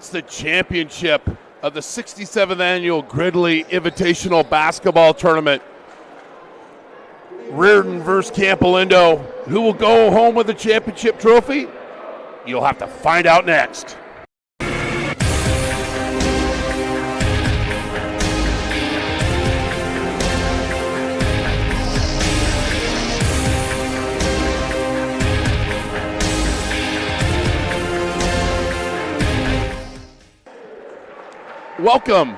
It's the championship of the 67th annual Gridley Invitational Basketball Tournament. Riordan versus Campolindo. Who will go home with the championship trophy? You'll have to find out next. Welcome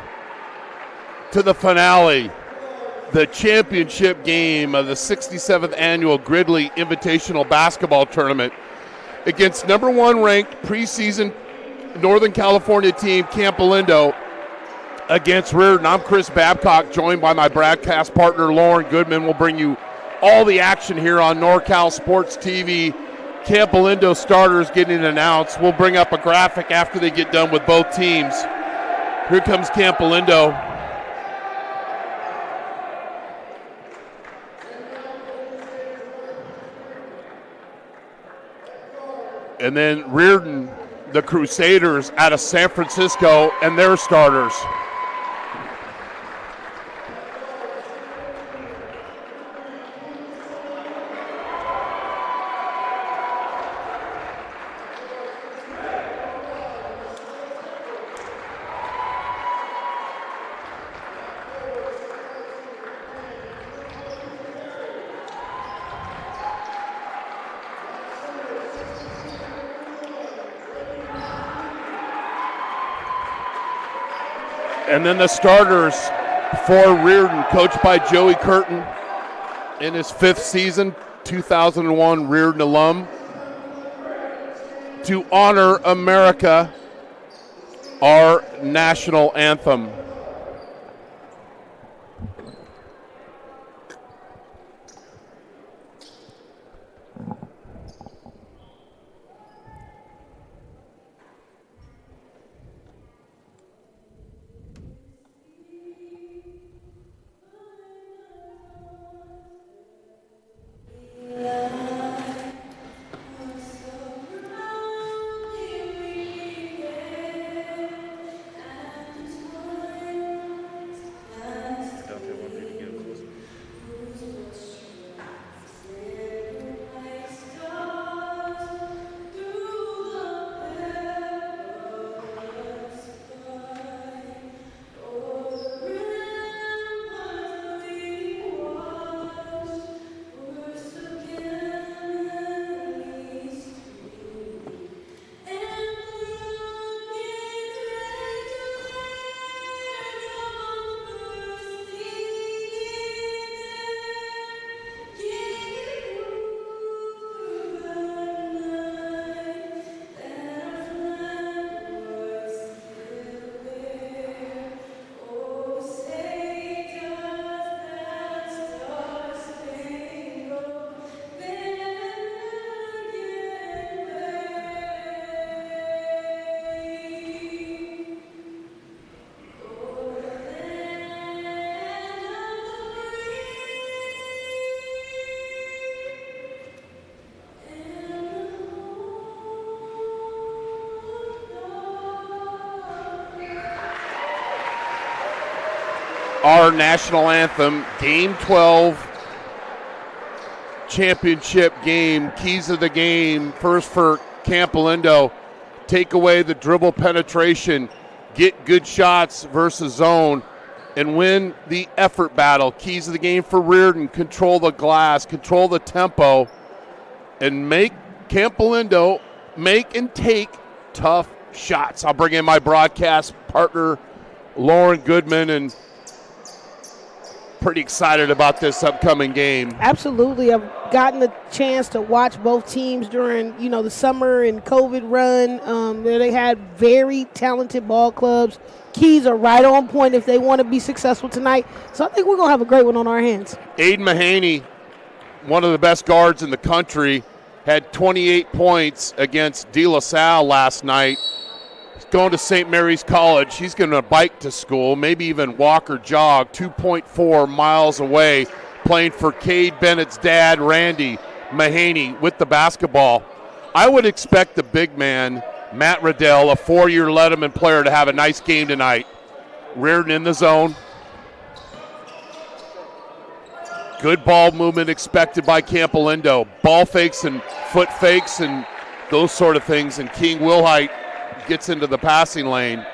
to the finale, the championship game of the 67th annual Gridley Invitational Basketball Tournament against number one ranked preseason Northern California team Campolindo against Riordan. I'm Chris Babcock, joined by my broadcast partner Lauren Goodman. We'll bring you all the action here on NorCal Sports TV. Campolindo starters getting announced. We'll bring up a graphic after they get done with both teams. Here comes Campolindo. And then Riordan, the Crusaders out of San Francisco, and their starters. And then the starters for Riordan, coached by Joey Curtin in his 5th season, 2001 Riordan alum. To honor America, our national anthem. Our national anthem, Game 12, championship game, keys of the game. First for Campolindo, take away the dribble penetration, get good shots versus zone, and win the effort battle. Keys of the game for Riordan, control the glass, control the tempo, and make Campolindo make and take tough shots. I'll bring in my broadcast partner, Lauren Goodman, and pretty excited about this upcoming game. Absolutely. I've gotten the chance to watch both teams during, the summer and COVID run. They had very talented ball clubs. Keys are right on point if they want to be successful tonight. So I think we're going to have a great one on our hands. Aiden Mahaney, one of the best guards in the country, had 28 points against De La Salle last night. He's going to St. Mary's College. He's going to bike to school, maybe even walk or jog 2.4 miles away, playing for Cade Bennett's dad, Randy Mahaney, with the basketball. I would expect the big man, Matt Riddell, a 4-year Letterman player, to have a nice game tonight. Riordan in the zone. Good ball movement expected by Campolindo. Ball fakes and foot fakes and those sort of things. And King Wilhite gets into the passing lane.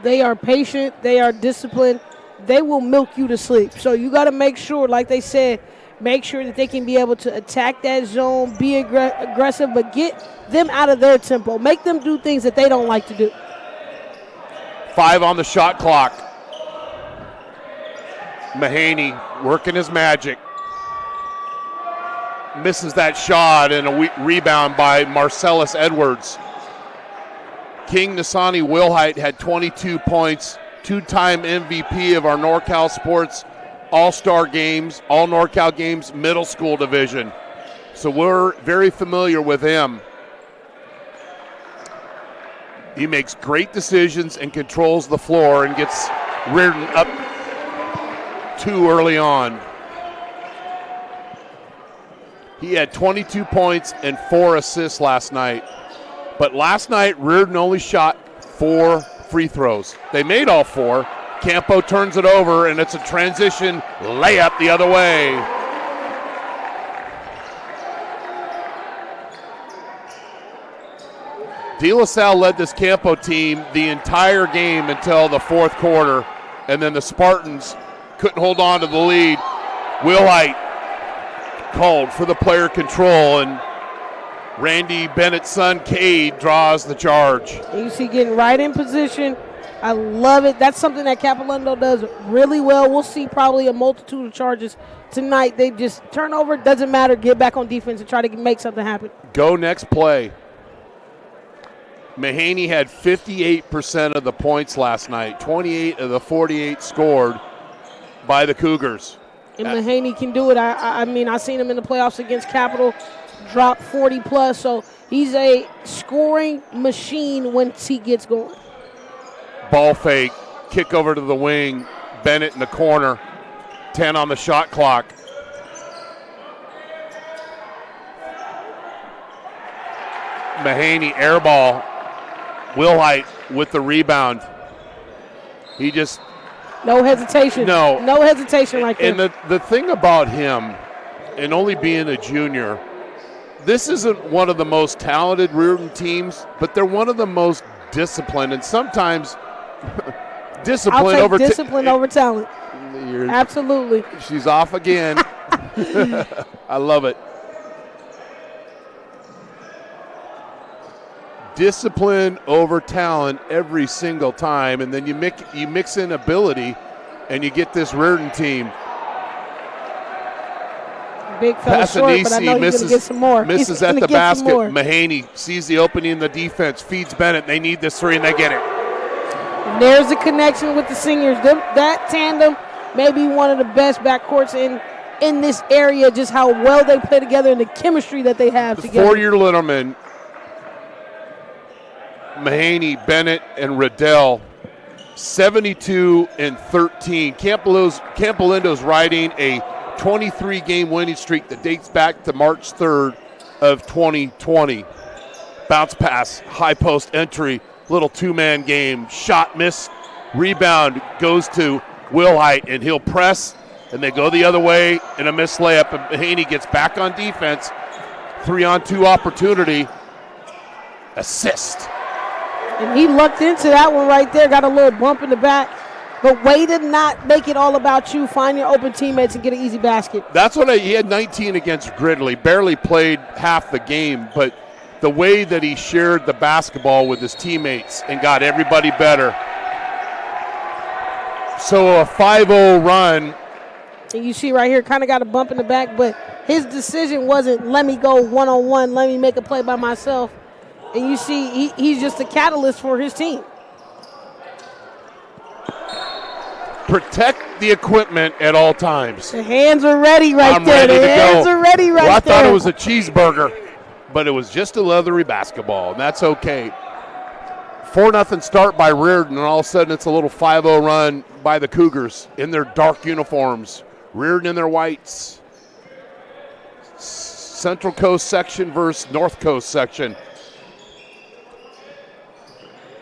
They are patient. They are disciplined. They will milk you to sleep. So you got to make sure, like they said, make sure that they can be able to attack that zone, be aggressive, but get them out of their tempo. Make them do things that they don't like to do. 5 on the shot clock. Mahaney working his magic. Misses that shot, and a rebound by Marcellus Edwards. King Nasani Wilhite had 22 points, 2-time MVP of our NorCal Sports All-Star Games, All NorCal Games middle school division. So we're very familiar with him. He makes great decisions and controls the floor and gets Riordan up too early on. He had 22 points and 4 assists last night. But last night, Riordan only shot 4 free throws. They made all 4. Campo turns it over, and it's a transition layup the other way. De La Salle led this Campo team the entire game until the fourth quarter, and then the Spartans couldn't hold on to the lead. Wilhite called for the player control, and Randy Bennett's son, Cade, draws the charge. You see getting right in position, I love it. That's something that Campolindo does really well. We'll see probably a multitude of charges tonight. They just turnover, doesn't matter, get back on defense and try to make something happen. Go next play. Mahaney had 58% of the points last night. 28 of the 48 scored by the Cougars. And Mahaney can do it. I mean, I seen him in the playoffs against Capital, drop 40+. So he's a scoring machine once he gets going. Ball fake, kick over to the wing. Bennett in the corner. 10 on the shot clock. Mahaney air ball. Wilhite with the rebound. He just... No hesitation. No hesitation right there. And the thing about him, and only being a junior, this isn't one of the most talented Riordan teams, but they're one of the most disciplined, and sometimes discipline over talent. Absolutely. She's off again. I love it. Discipline over talent every single time, and then you mix in ability, and you get this Riordan team. Big fella short, but I know he's going to get some more. Misses at the basket. Mahaney sees the opening in the defense, feeds Bennett. They need this three, and they get it. And there's a connection with the seniors. That tandem may be one of the best backcourts in this area, just how well they play together and the chemistry that they have together. 4-year Littleman, Mahaney, Bennett, and Riddell, 72 and 13. Campolindo's riding a 23-game winning streak that dates back to March 3rd of 2020. Bounce pass, high post entry, little two-man game. Shot missed, rebound goes to Wilhite, and he'll press, and they go the other way in a missed layup, and Mahaney gets back on defense. 3-on-2 opportunity. Assist. And he lucked into that one right there, got a little bump in the back. But way to not make it all about you. Find your open teammates and get an easy basket. That's what he had 19 against Gridley. Barely played half the game, but the way that he shared the basketball with his teammates and got everybody better. So a 5-0 run. And you see right here, kind of got a bump in the back, but his decision wasn't, let me go one-on-one, let me make a play by myself. And you see he's just a catalyst for his team. Protect the equipment at all times. The hands are ready right there. The hands are ready right there. I thought it was a cheeseburger, but it was just a leathery basketball, and that's okay. 4-0 start by Riordan, and all of a sudden it's a little 5-0 run by the Cougars in their dark uniforms. Riordan in their whites. Central Coast section versus North Coast section.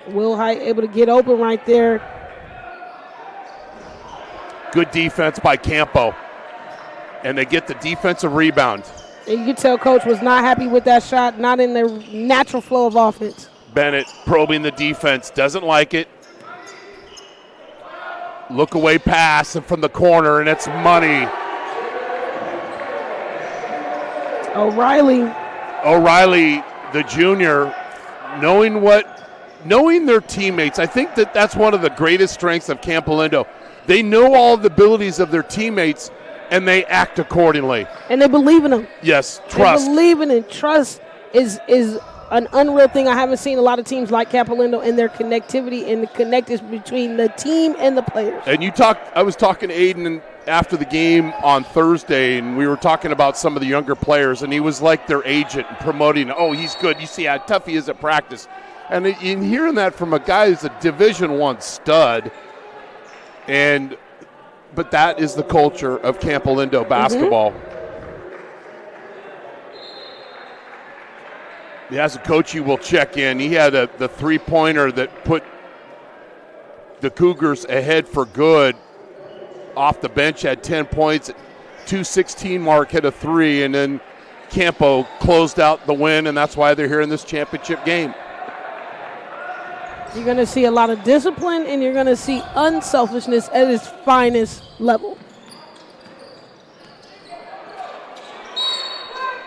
Wilhite able to get open right there. Good defense by Campo. And they get the defensive rebound. And you can tell Coach was not happy with that shot, not in their natural flow of offense. Bennett probing the defense, doesn't like it. Look away pass from the corner, and it's money. O'Reilly, the junior, knowing their teammates. I think that's one of the greatest strengths of Campolindo. They know all the abilities of their teammates, and they act accordingly. And they believe in them. Yes, trust. They believe in it. Trust is an unreal thing. I haven't seen a lot of teams like Campolindo and their connectivity and the connectedness between the team and the players. And I was talking to Aiden after the game on Thursday, and we were talking about some of the younger players, and he was like their agent and promoting, oh, he's good. You see how tough he is at practice. And in hearing that from a guy who's a Division I stud, but that is the culture of Campolindo basketball. As a coach, he will check in. He had the three-pointer that put the Cougars ahead for good. Off the bench, had 10 points. 2:16 mark, hit a three, and then Campo closed out the win, and that's why they're here in this championship game. You're going to see a lot of discipline, and you're going to see unselfishness at its finest level.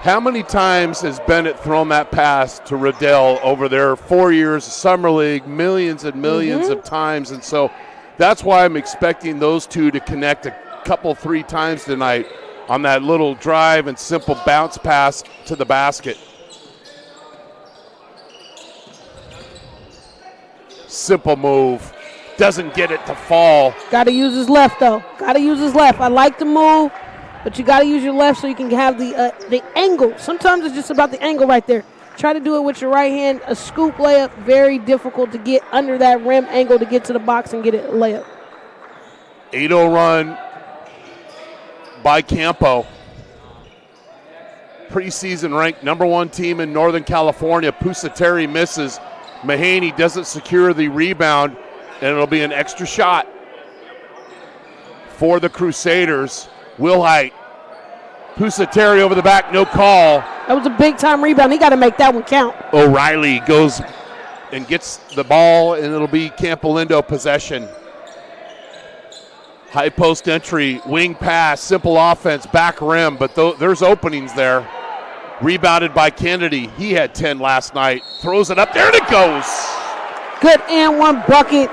How many times has Bennett thrown that pass to Riddell over their 4 years of Summer League, millions and millions of times? And so that's why I'm expecting those two to connect a couple, 3 times tonight on that little drive and simple bounce pass to the basket. Simple move. Doesn't get it to fall. Got to use his left, though. Got to use his left. I like the move, but you got to use your left so you can have the angle. Sometimes it's just about the angle right there. Try to do it with your right hand. A scoop layup, very difficult to get under that rim angle to get to the box and get it a layup. 8-0 run by Campo. Preseason ranked #1 team in Northern California. Pusateri misses. Mahaney doesn't secure the rebound, and it'll be an extra shot for the Crusaders. Wilhite. Pusateri over the back, no call. That was a big-time rebound. He got to make that one count. O'Reilly goes and gets the ball, and it'll be Campolindo possession. High post entry, wing pass, simple offense, back rim, but there's openings there. Rebounded by Kennedy. He had 10 last night. Throws it up there, and it goes. Good and one bucket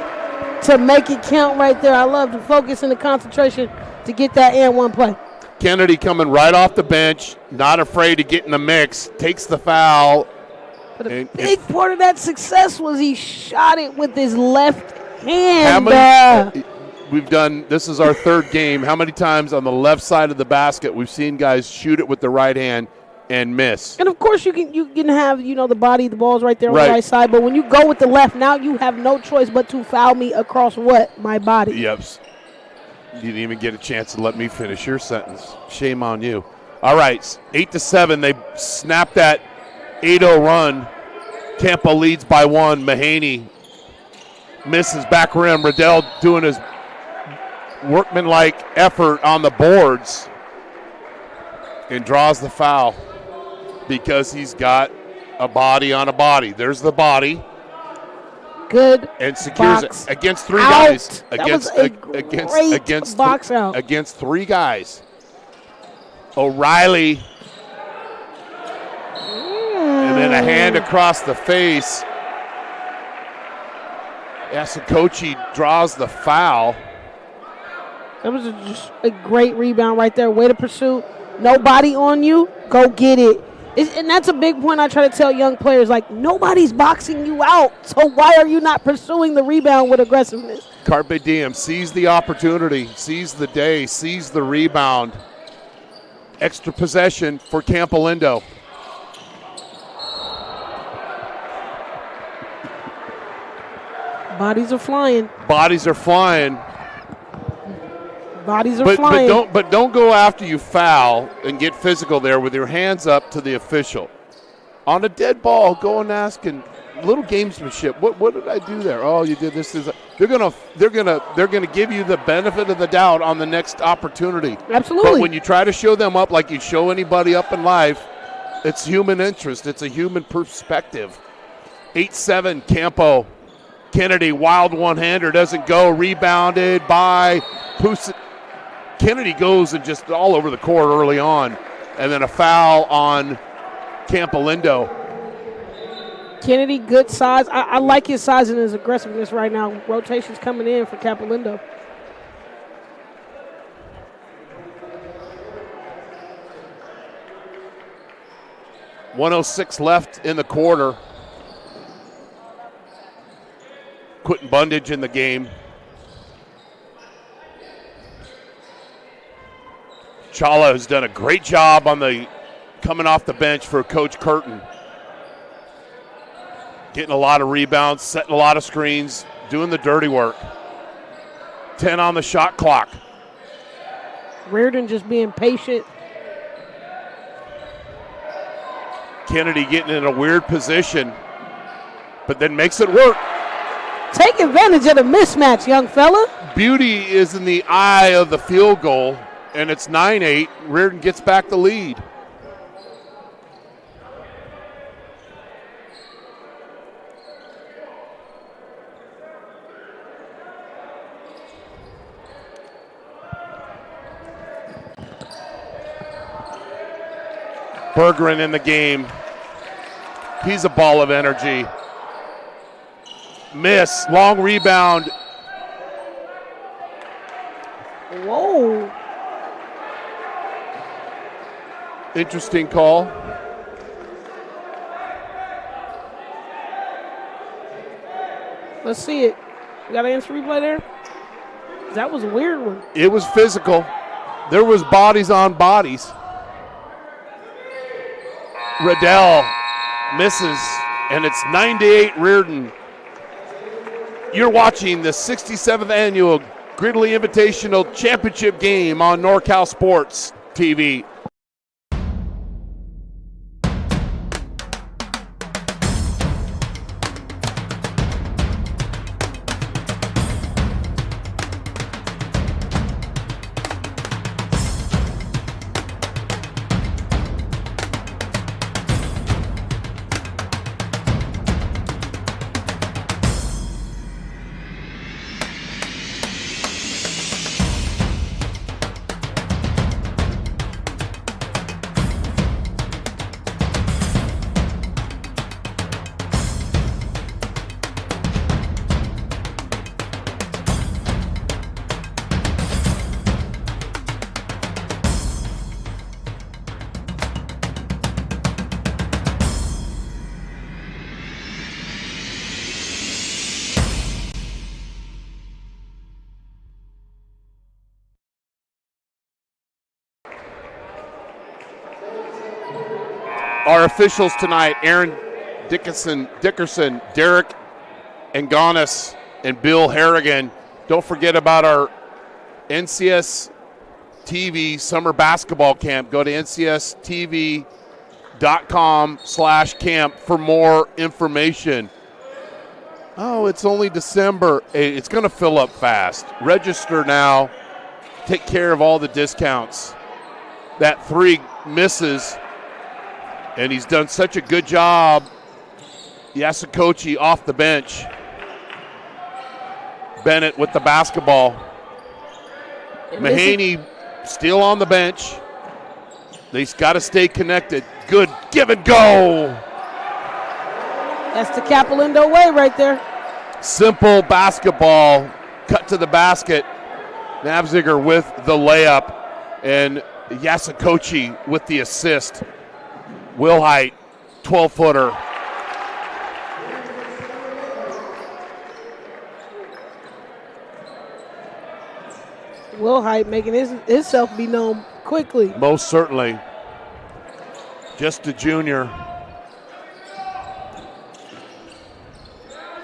to make it count right there. I love the focus and the concentration to get that and one play. Kennedy coming right off the bench, not afraid to get in the mix, takes the foul. But a big part of that success was he shot it with his left hand. This is our 3rd game. How many times on the left side of the basket we've seen guys shoot it with the right hand and miss? And of course you can have, the ball's right there on the right side, but when you go with the left, now you have no choice but to foul me across what? My body. Yep. You didn't even get a chance to let me finish your sentence. Shame on you. All right, 8-7. They snap that 8-0 run. Campo leads by 1. Mahaney misses back rim. Riddell doing his workmanlike effort on the boards and draws the foul because he's got a body on a body. There's the body. Good and secures box it against 3 out. guys. Against box out. Against 3 guys. O'Reilly. And then a hand across the face. Asakochi draws the foul. That was just a great rebound right there. Way to pursue. Nobody on you. Go get it. And that's a big point I try to tell young players. Like, nobody's boxing you out. So why are you not pursuing the rebound with aggressiveness? Carpe diem. Sees the opportunity. Sees the day. Sees the rebound. Extra possession for Campolindo. Bodies are flying. Bodies are flying. Bodies are flying. But don't go after you foul and get physical there with your hands up to the official. On a dead ball, go and ask and little gamesmanship. What did I do there? Oh, you did this. They're gonna give you the benefit of the doubt on the next opportunity. Absolutely. But when you try to show them up like you show anybody up in life, it's human interest. It's a human perspective. 8-7 Campo. Kennedy, wild one-hander, doesn't go. Rebounded by Pusa. Kennedy goes and just all over the court early on. And then a foul on Campolindo. Kennedy, good size. I like his size and his aggressiveness right now. Rotations coming in for Campolindo. .106 left in the quarter. Quentin Bundage in the game. Chala has done a great job on the coming off the bench for Coach Curtin. Getting a lot of rebounds, setting a lot of screens, doing the dirty work. 10 on the shot clock. Riordan just being patient. Kennedy getting in a weird position, but then makes it work. Take advantage of the mismatch, young fella. Beauty is in the eye of the field goal, and it's 9-8. Riordan gets back the lead. Bergeron in the game. He's a ball of energy. Miss, long rebound. Whoa. Interesting call. Let's see it. You got an instant replay there? That was a weird one. It was physical. There was bodies on bodies. Riddell misses, and it's 9-8 Riordan. You're watching the 67th annual Gridley Invitational Championship game on NorCal Sports TV. Our officials tonight, Aaron Dickerson, Derek Angonis, and Bill Harrigan. Don't forget about our NCS TV summer basketball camp. Go to ncstv.com/camp for more information. Oh, it's only December. Hey, it's going to fill up fast. Register now. Take care of all the discounts. That three misses. And he's done such a good job. Yasakochi off the bench. Bennett with the basketball. Mahaney still on the bench. They've got to stay connected. Good give and go. That's the Campolindo way right there. Simple basketball. Cut to the basket. Navziger with the layup. And Yasakochi with the assist. Wilhite, 12-footer. Wilhite making himself be known quickly. Most certainly. Just a junior.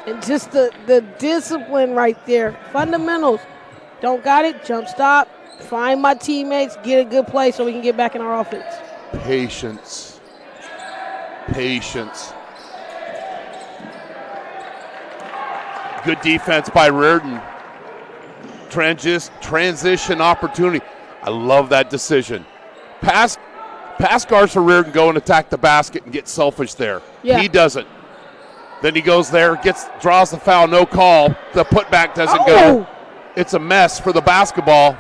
And just the discipline right there. Fundamentals. Don't got it, jump stop, find my teammates, get a good play so we can get back in our offense. Patience. Good defense by Riordan. Transition opportunity. I love that decision. Pass guards for Riordan go and attack the basket and get selfish there. Yeah. He doesn't. Then he goes there, draws the foul, no call. The putback doesn't go. It's a mess for the basketball.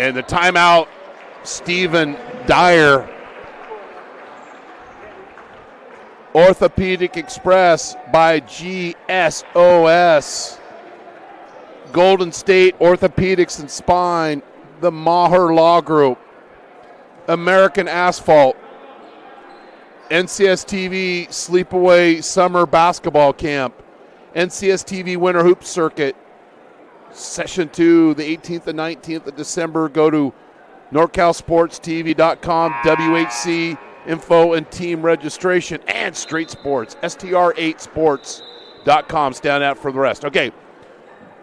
And the timeout, Stephen Dyer. Orthopedic Express by GSOS. Golden State Orthopedics and Spine. The Maher Law Group. American Asphalt. NCS TV Sleepaway Summer Basketball Camp. NCS TV Winter Hoop Circuit. Session 2, the 18th and 19th of December. Go to NorCalSportsTV.com, WHC info and team registration, and Straight Sports, STR8sports.com. Stand out for the rest. Okay,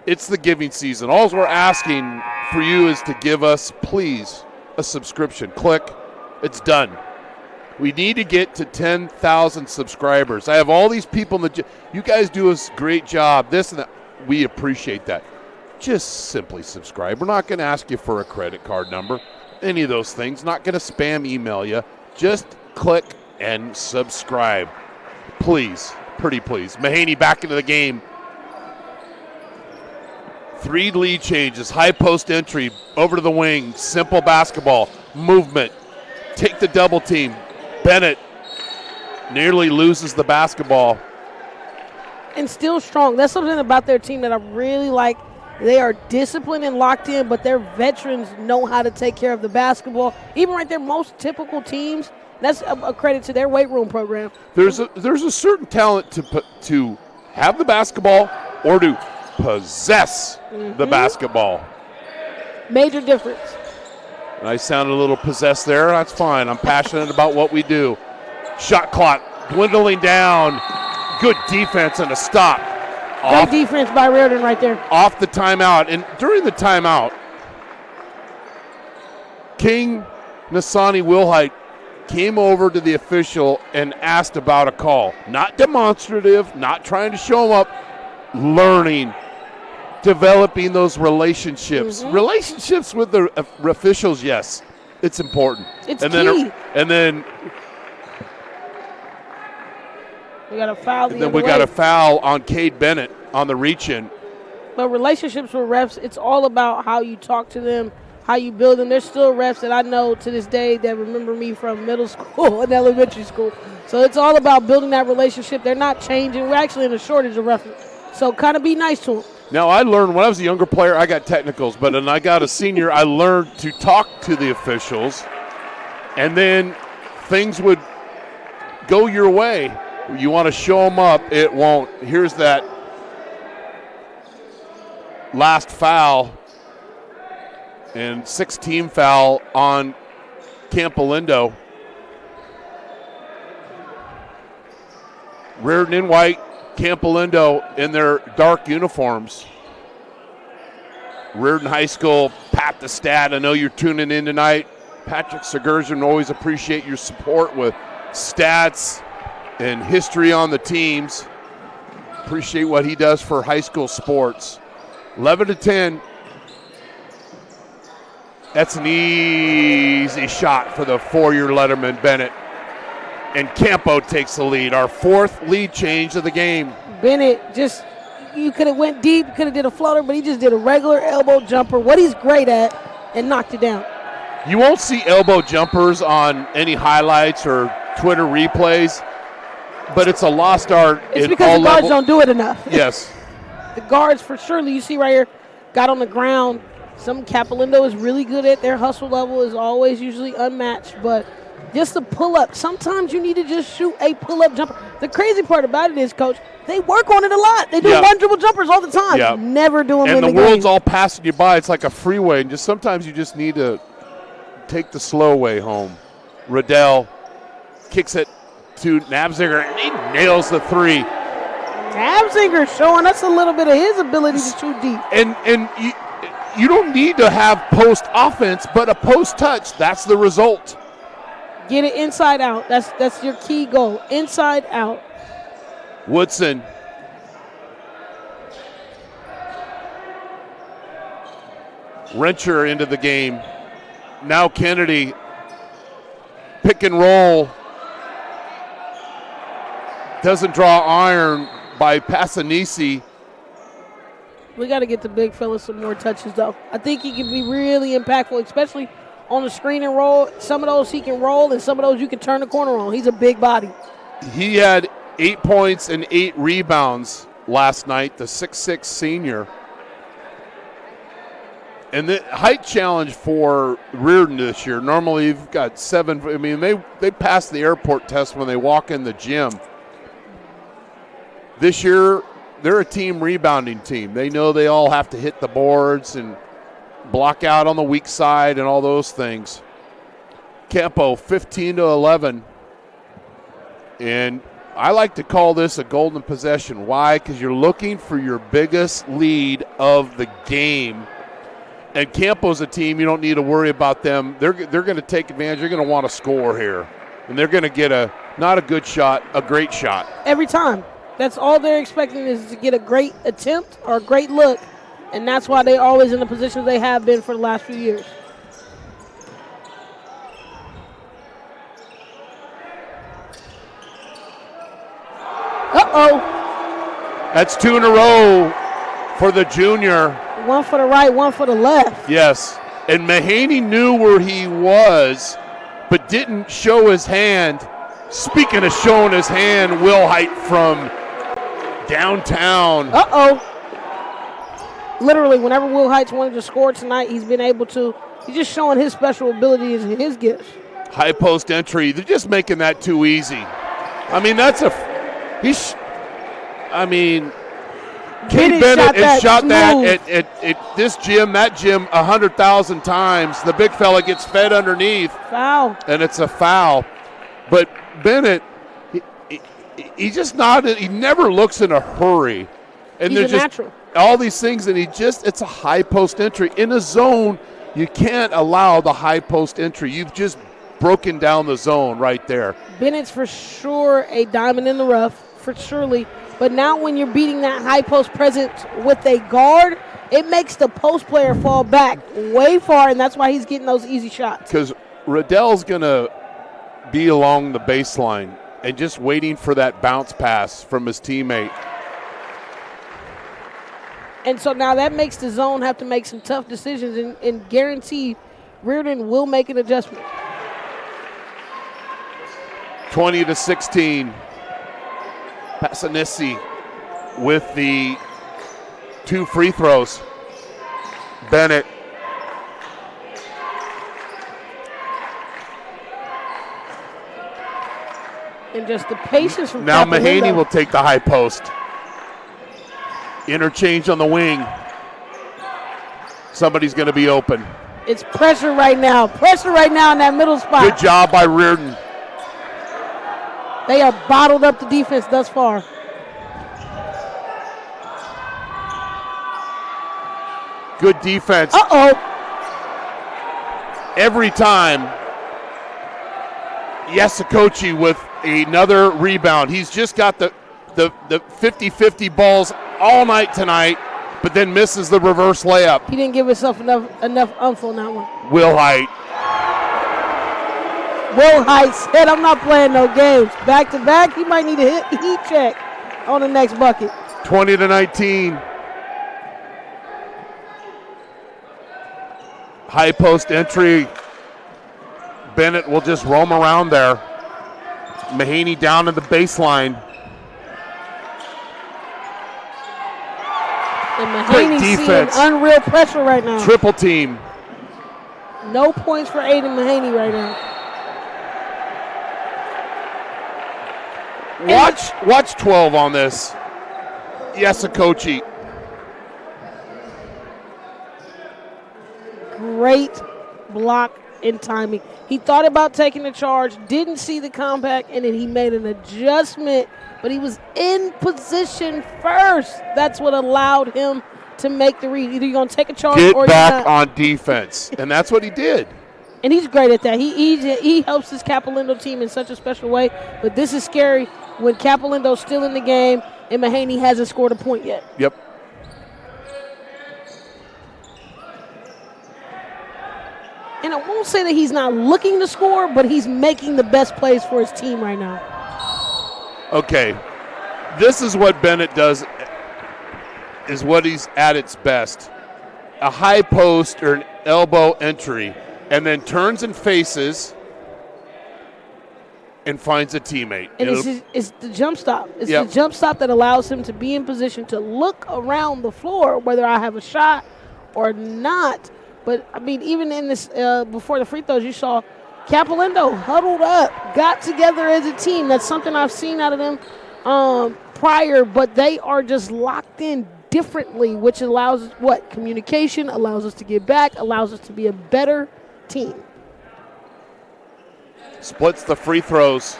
it's the giving season. All we're asking for you is to give us, please, a subscription. Click. It's done. We need to get to 10,000 subscribers. I have all these people in the you guys do a great job, this and that. We appreciate that. Just simply subscribe. We're not going to ask you for a credit card number, any of those things. Not going to spam email you. Just click and subscribe. Please, pretty please. Mahaney back into the game. 3 lead changes, high post entry, over to the wing, simple basketball, movement, take the double team, Bennett nearly loses the basketball. And still strong. That's something about their team that I really like. They are disciplined and locked in, but their veterans know how to take care of the basketball. Even right there, most typical teams, that's a credit to their weight room program. There's a certain talent to have the basketball or to possess the basketball. Major difference. And I sounded a little possessed there. That's fine. I'm passionate about what we do. Shot clock dwindling down. Good defense and a stop. Great defense by Riordan right there. Off the timeout. And during the timeout, King Nasani Wilhite came over to the official and asked about a call. Not demonstrative, not trying to show him up, learning, developing those relationships. Relationships with the officials, yes, it's important. It's key. And then we got a foul. We got a foul on Cade Bennett on the reach-in. But relationships with refs, it's all about how you talk to them, how you build them. There's still refs that I know to this day that remember me from middle school and elementary school. So it's all about building that relationship. They're not changing. We're actually in a shortage of refs. So kind of be nice to them. Now, I learned when I was a younger player, I got technicals. But when I got a senior, I learned to talk to the officials. And then things would go your way. You want to show them up, it won't. Here's that last foul and 16 foul on Campolindo. Riordan in white, Campolindo in their dark uniforms. Riordan High School, Pat the Stat, I know you're tuning in tonight. Patrick Segerson, always appreciate your support with stats and history on the teams. Appreciate what he does for high school sports. 11-10. That's an easy shot for the four-year letterman, Bennett. And Campo takes the lead. Our fourth lead change of the game. Bennett you could have went deep, could have did a floater, but he just did a regular elbow jumper, what he's great at, and knocked it down. You won't see elbow jumpers on any highlights or Twitter replays. But it's a lost art. It's because the guards don't do it enough. Yes. The guards, for surely, you see right here, got on the ground. Some Campolindo is really good at. Their hustle level is always usually unmatched. But just the pull-up, sometimes you need to just shoot a pull-up jumper. The crazy part about it is, Coach, they work on it a lot. They do one-dribble jumpers all the time. Yeah. Never do them in the game. And the world's all passing you by. It's like a freeway. And sometimes you just need to take the slow way home. Riddell kicks it to Nabzinger, and he nails the three. Nabzinger showing us a little bit of his ability to shoot deep. And you don't need to have post offense, but a post touch, that's the result. Get it inside out. That's your key goal. Inside out. Woodson. Wrencher into the game. Now Kennedy. Pick and roll. Doesn't draw iron by Passanisi. We got to get the big fella some more touches, though. I think he can be really impactful, especially on the screen and roll. Some of those he can roll, and some of those you can turn the corner on. He's a big body. He had 8 points and 8 rebounds last night, the 6'6 senior. And the height challenge for Riordan this year, normally you've got 7. I mean, they pass the airport test when they walk in the gym. This year, they're a team rebounding team. They know they all have to hit the boards and block out on the weak side and all those things. Campo 15-11. And I like to call this a golden possession. Why? Because you're looking for your biggest lead of the game. And Campo's a team, you don't need to worry about them. They're going to take advantage. They're going to want to score here. And they're going to get not a good shot, a great shot. Every time. That's all they're expecting is to get a great attempt or a great look, and that's why they're always in the positions they have been for the last few years. Uh-oh. That's 2 in a row for the junior. One for the right, one for the left. Yes, and Mahaney knew where he was, but didn't show his hand Speaking of showing his hand, Will Height from downtown. Literally, whenever Will Heights wanted to score tonight, he's been able to. He's just showing his special abilities and his gifts. High post entry. They're just making that too easy. I mean, Kenny Bennett has shot that at this gym, that gym 100,000 times. The big fella gets fed underneath. Foul. And it's a foul. But Bennett, he just not. He never looks in a hurry. And he's there's a just natural. All these things, and it's a high post entry. In a zone, you can't allow the high post entry. You've just broken down the zone right there. Bennett's for sure a diamond in the rough, for surely. But now when you're beating that high post presence with a guard, it makes the post player fall back way far, and that's why he's getting those easy shots. Because Riddell's going to be along the baseline and just waiting for that bounce pass from his teammate. And so now that makes the zone have to make some tough decisions and guarantee Riordan will make an adjustment. 20-16. Passanisi with the 2 free throws. Bennett. And just the patience from Now Campolindo. Mahaney will take the high post. Interchange on the wing. Somebody's going to be open. It's pressure right now. Pressure right now in that middle spot. Good job by Riordan. They have bottled up the defense thus far. Good defense. Every time. Yasukochi with another rebound. He's just got the 50-50 balls all night tonight, but then misses the reverse layup. He didn't give himself enough oomph on that one. Will Height. Will Height said, I'm not playing no games. Back to back, he might need a heat check on the next bucket. 20-19. High post entry. Bennett will just roam around there. Mahaney down to the baseline. And Mahaney's seeing unreal pressure right now. Triple team. No points for Aiden Mahaney right now. Watch 12 on this. Yasukochi. Great block and timing. He thought about taking the charge, didn't see the compact, and then he made an adjustment, but he was in position first. That's what allowed him to make the read. Either you're going to take a charge or you're not. Get back on defense, and that's what he did. And he's great at that. He helps his Campolindo team in such a special way, but this is scary when Campolindo's still in the game and Mahaney hasn't scored a point yet. Yep. And I won't say that he's not looking to score, but he's making the best plays for his team right now. Okay. This is what Bennett does, is what he's at its best. A high post or an elbow entry, and then turns and faces and finds a teammate. And it's the jump stop. It's the jump stop that allows him to be in position to look around the floor, whether I have a shot or not. But, I mean, even in this, before the free throws, you saw Campolindo huddled up, got together as a team. That's something I've seen out of them prior, but they are just locked in differently, which allows what? Communication, allows us to get back, allows us to be a better team. Splits the free throws.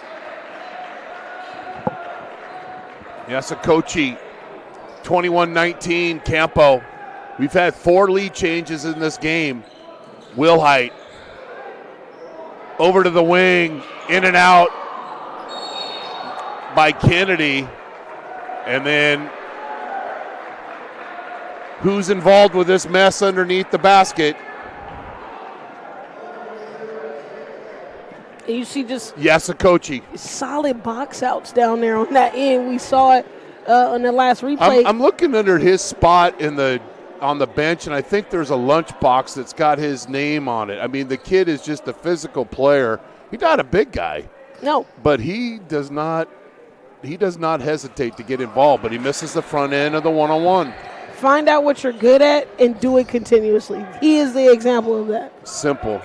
Yasukochi, 21-19, Campo. We've had 4 lead changes in this game. Will Height over to the wing, in and out by Kennedy. And then who's involved with this mess underneath the basket? And you see just Yasukochi. Solid box outs down there on that end. We saw it on the last replay. I'm looking under his spot on the bench, and I think there's a lunch box that's got his name on it. I mean, the kid is just a physical player. He's not a big guy. No. But he does not hesitate to get involved, but he misses the front end of the one-on-one. Find out what you're good at and do it continuously. He is the example of that. Simple.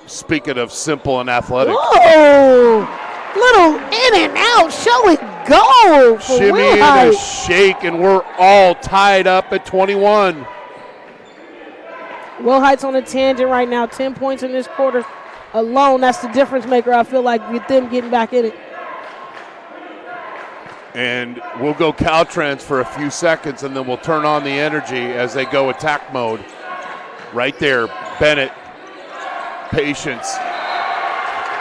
Speaking of simple and athletic. Whoa! Little in and out, show and go for Shimmy Will and Height. a shake, and we're all tied up at 21. Will Height's on a tangent right now. 10 points in this quarter alone. That's the difference maker, I feel like, with them getting back in it. And we'll go Caltrans for a few seconds, and then we'll turn on the energy as they go attack mode. Right there, Bennett, patience.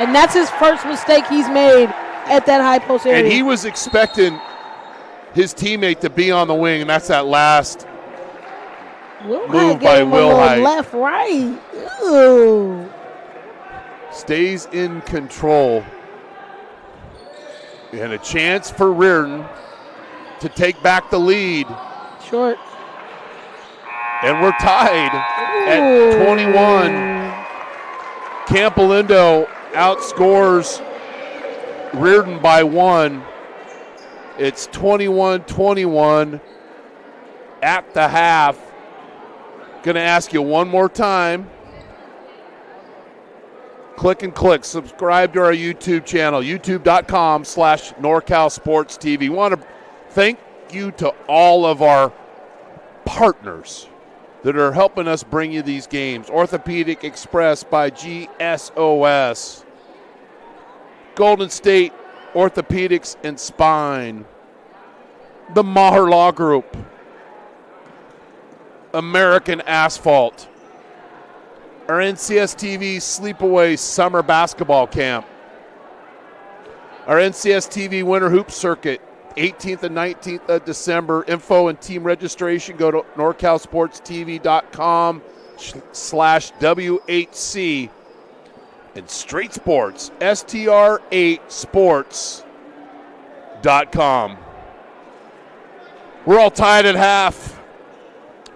And that's his first mistake he's made at that high post area. And he was expecting his teammate to be on the wing, and that's that last move by Will Height. Left, right. Ooh. Stays in control. And a chance for Riordan to take back the lead. Short. And we're tied at 21. Campolindo outscores Riordan by 1. It's 21-21 at the half. Going to ask you one more time. Click and click. Subscribe to our YouTube channel, youtube.com/NorCal Sports TV. Want to thank you to all of our partners that are helping us bring you these games. Orthopedic Express by GSOS. Golden State Orthopedics and Spine. The Maher Law Group. American Asphalt. Our NCS TV Sleepaway Summer Basketball Camp. Our NCS TV Winter Hoop Circuit, 18th and 19th of December. Info and team registration, go to norcalsportstv.com/WHC. And Straight Sports, STR8sports.com. We're all tied at half,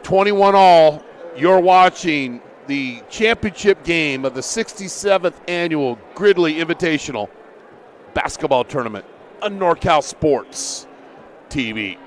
21 all. You're watching the championship game of the 67th annual Gridley Invitational Basketball Tournament on NorCal Sports TV.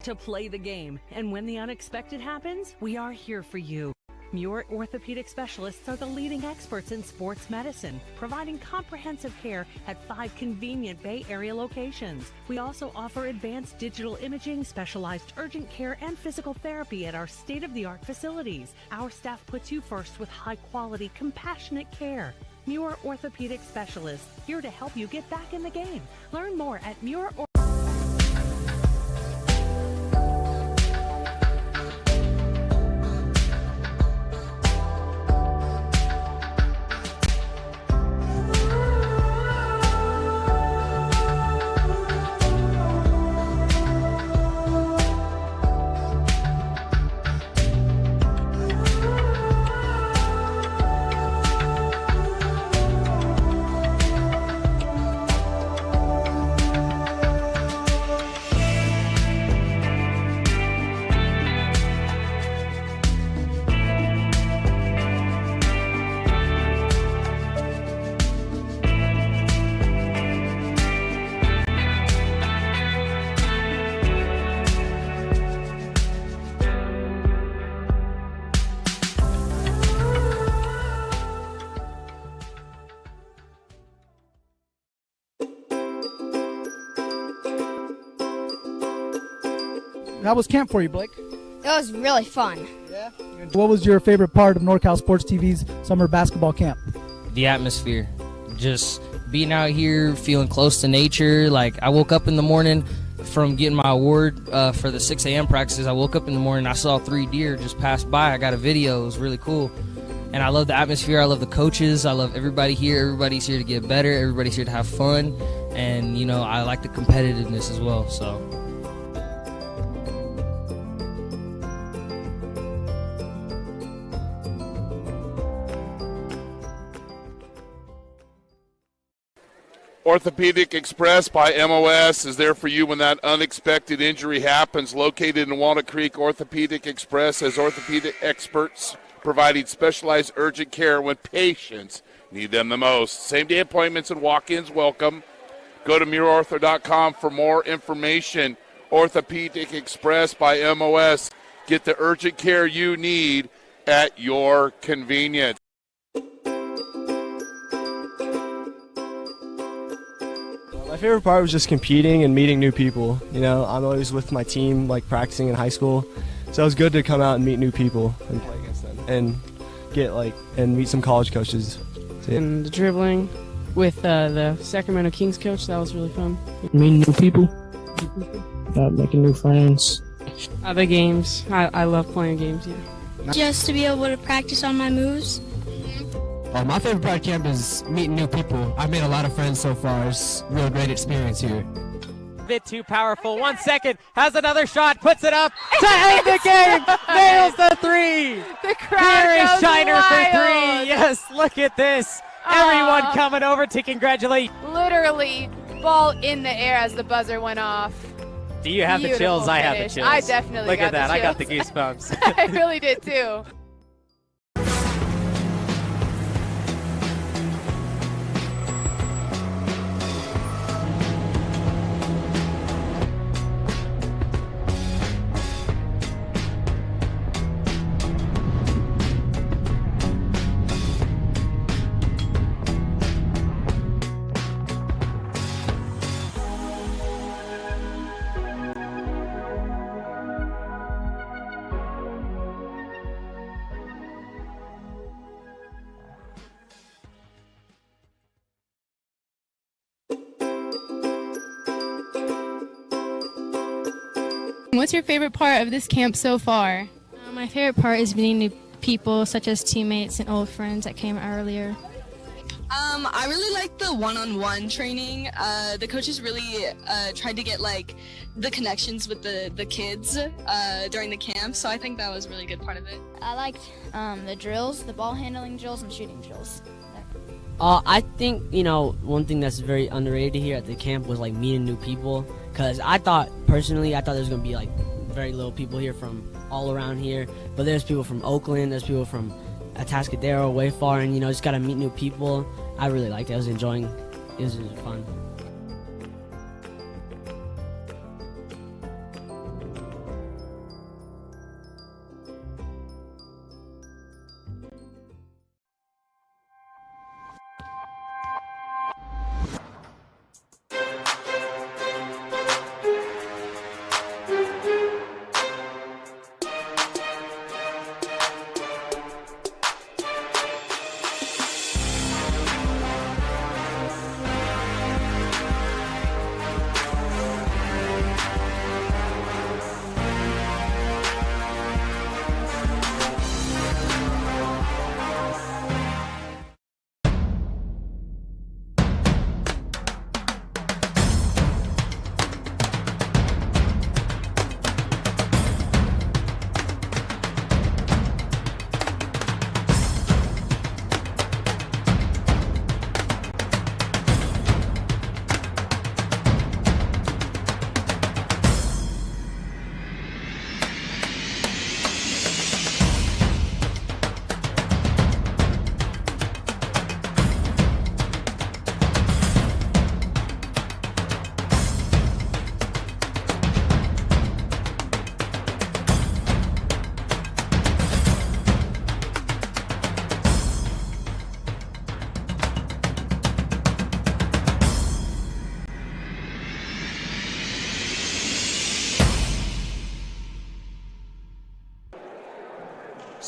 To play the game, and when the unexpected happens, we are here for you. Muir Orthopedic Specialists are the leading experts in sports medicine, providing comprehensive care at 5 convenient Bay Area locations. We also offer advanced digital imaging, specialized urgent care, and physical therapy at our state-of-the-art facilities. Our staff puts you first with high-quality, compassionate care. Muir Orthopedic Specialists, here to help you get back in the game. Learn more at Muir How was camp for you, Blake? It was really fun. Yeah. What was your favorite part of NorCal Sports TV's summer basketball camp? The atmosphere. Just being out here, feeling close to nature. Like, I woke up in the morning from getting my award for the 6 a.m. practices. I woke up in the morning, I saw 3 deer just pass by. I got a video. It was really cool. And I love the atmosphere. I love the coaches. I love everybody here. Everybody's here to get better. Everybody's here to have fun. And, you know, I like the competitiveness as well, so. Orthopedic Express by MOS is there for you when that unexpected injury happens. Located in Walnut Creek, Orthopedic Express has orthopedic experts providing specialized urgent care when patients need them the most. Same-day appointments and walk-ins welcome. Go to muirortho.com for more information. Orthopedic Express by MOS. Get the urgent care you need at your convenience. My favorite part was just competing and meeting new people. You know, I'm always with my team, like practicing in high school, so it was good to come out and meet new people and play against them and and meet some college coaches. And the dribbling with the Sacramento Kings coach, that was really fun. Meeting new people, making new friends. The games, I love playing games. Yeah. Just to be able to practice on my moves. My favorite part of camp is meeting new people. I've made a lot of friends so far. It's a real great experience here. A bit too powerful. 1 second, has another shot, puts it up to end the game. Nails the three. The crowd Here is goes Shiner wild. for three. Yes, look at this. Everyone coming over to congratulate. Literally, ball in the air as the buzzer went off. Do you have Beautiful the chills? I have the finish. chills. I definitely look got at that. the I got the chills. goosebumps. I really did too. What's your favorite part of this camp so far? My favorite part is meeting new people, such as teammates and old friends that came earlier. I really like the one-on-one training. The coaches really tried to get like the connections with the kids during the camp, so I think that was a really good part of it. I liked the drills, the ball handling drills and shooting drills. I think, you know, one thing that's very underrated here at the camp was like meeting new people, because I thought there was going to be like very little people here from all around here, but there's people from Oakland, there's people from Atascadero, way far, and you know, just got to meet new people. I really liked it. I was enjoying it. It was fun.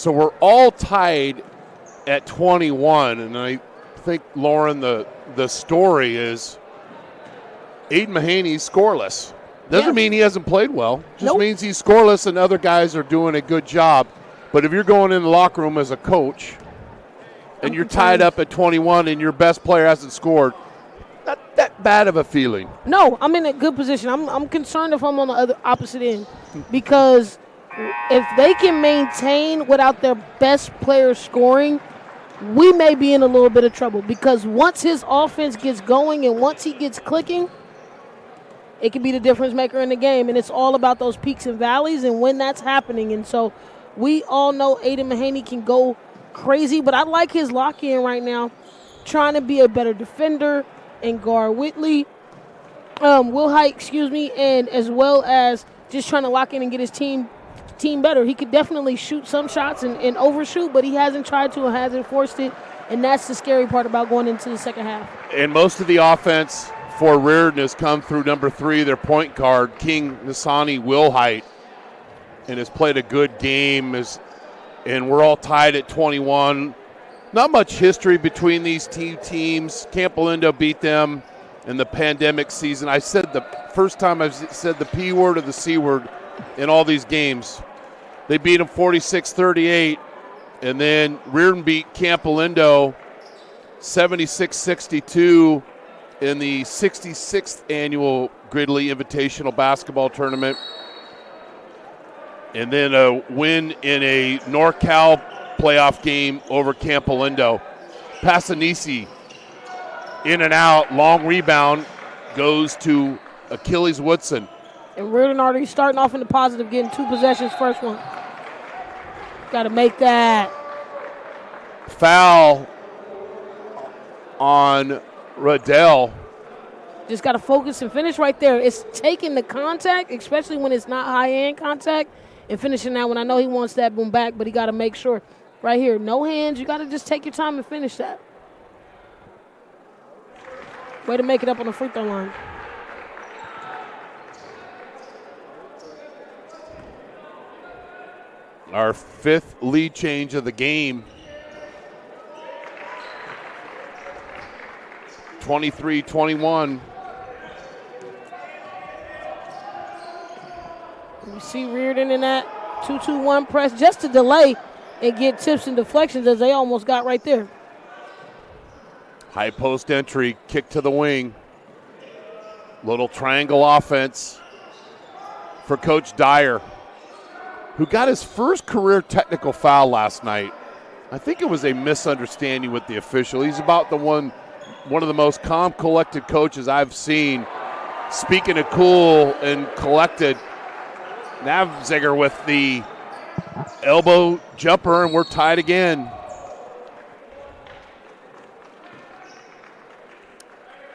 So we're all tied at 21, and I think, Lauren, the story is Aiden Mahaney's scoreless. Doesn't mean he hasn't played well. Just means he's scoreless and other guys are doing a good job. But if you're going in the locker room as a coach and you're tied up at 21 and your best player hasn't scored, not that bad of a feeling. No, I'm in a good position. I'm concerned if I'm on the opposite end, because if they can maintain without their best player scoring, we may be in a little bit of trouble, because once his offense gets going and once he gets clicking, it can be the difference maker in the game, and it's all about those peaks and valleys and when that's happening. And so we all know Aiden Mahaney can go crazy, but I like his lock-in right now, trying to be a better defender and guard Will Height, and as well as just trying to lock in and get his team better. He could definitely shoot some shots and overshoot, but he hasn't tried to and hasn't forced it, and that's the scary part about going into the second half. And most of the offense for Riordan has come through number 3, their point guard, King Nisani Will Height, and has played a good game. And we're all tied at 21. Not much history between these two teams. Campolindo beat them in the pandemic season. I said the first time I've said the P word or the C word in all these games. They beat them 46-38, and then Riordan beat Campolindo 76-62 in the 66th annual Gridley Invitational Basketball Tournament. And then a win in a NorCal playoff game over Campolindo. Passanisi in and out, long rebound, goes to Achilles Woodson. And Riordan already starting off in the positive, getting 2 possessions, first one. Got to make that. Foul on Riddell. Just got to focus and finish right there. It's taking the contact, especially when it's not high-end contact, and finishing that one. I know he wants that one back, but he got to make sure. Right here, no hands. You got to just take your time and finish that. Way to make it up on the free throw line. Our 5th lead change of the game. 23-21. We see Riordan in that 2-2-1 press just to delay and get tips and deflections, as they almost got right there. High post entry, kick to the wing. Little triangle offense for Coach Dyer, who got his first career technical foul last night. I think it was a misunderstanding with the official. He's about one of the most calm, collected coaches I've seen. Speaking of cool and collected, Navziger with the elbow jumper, and we're tied again.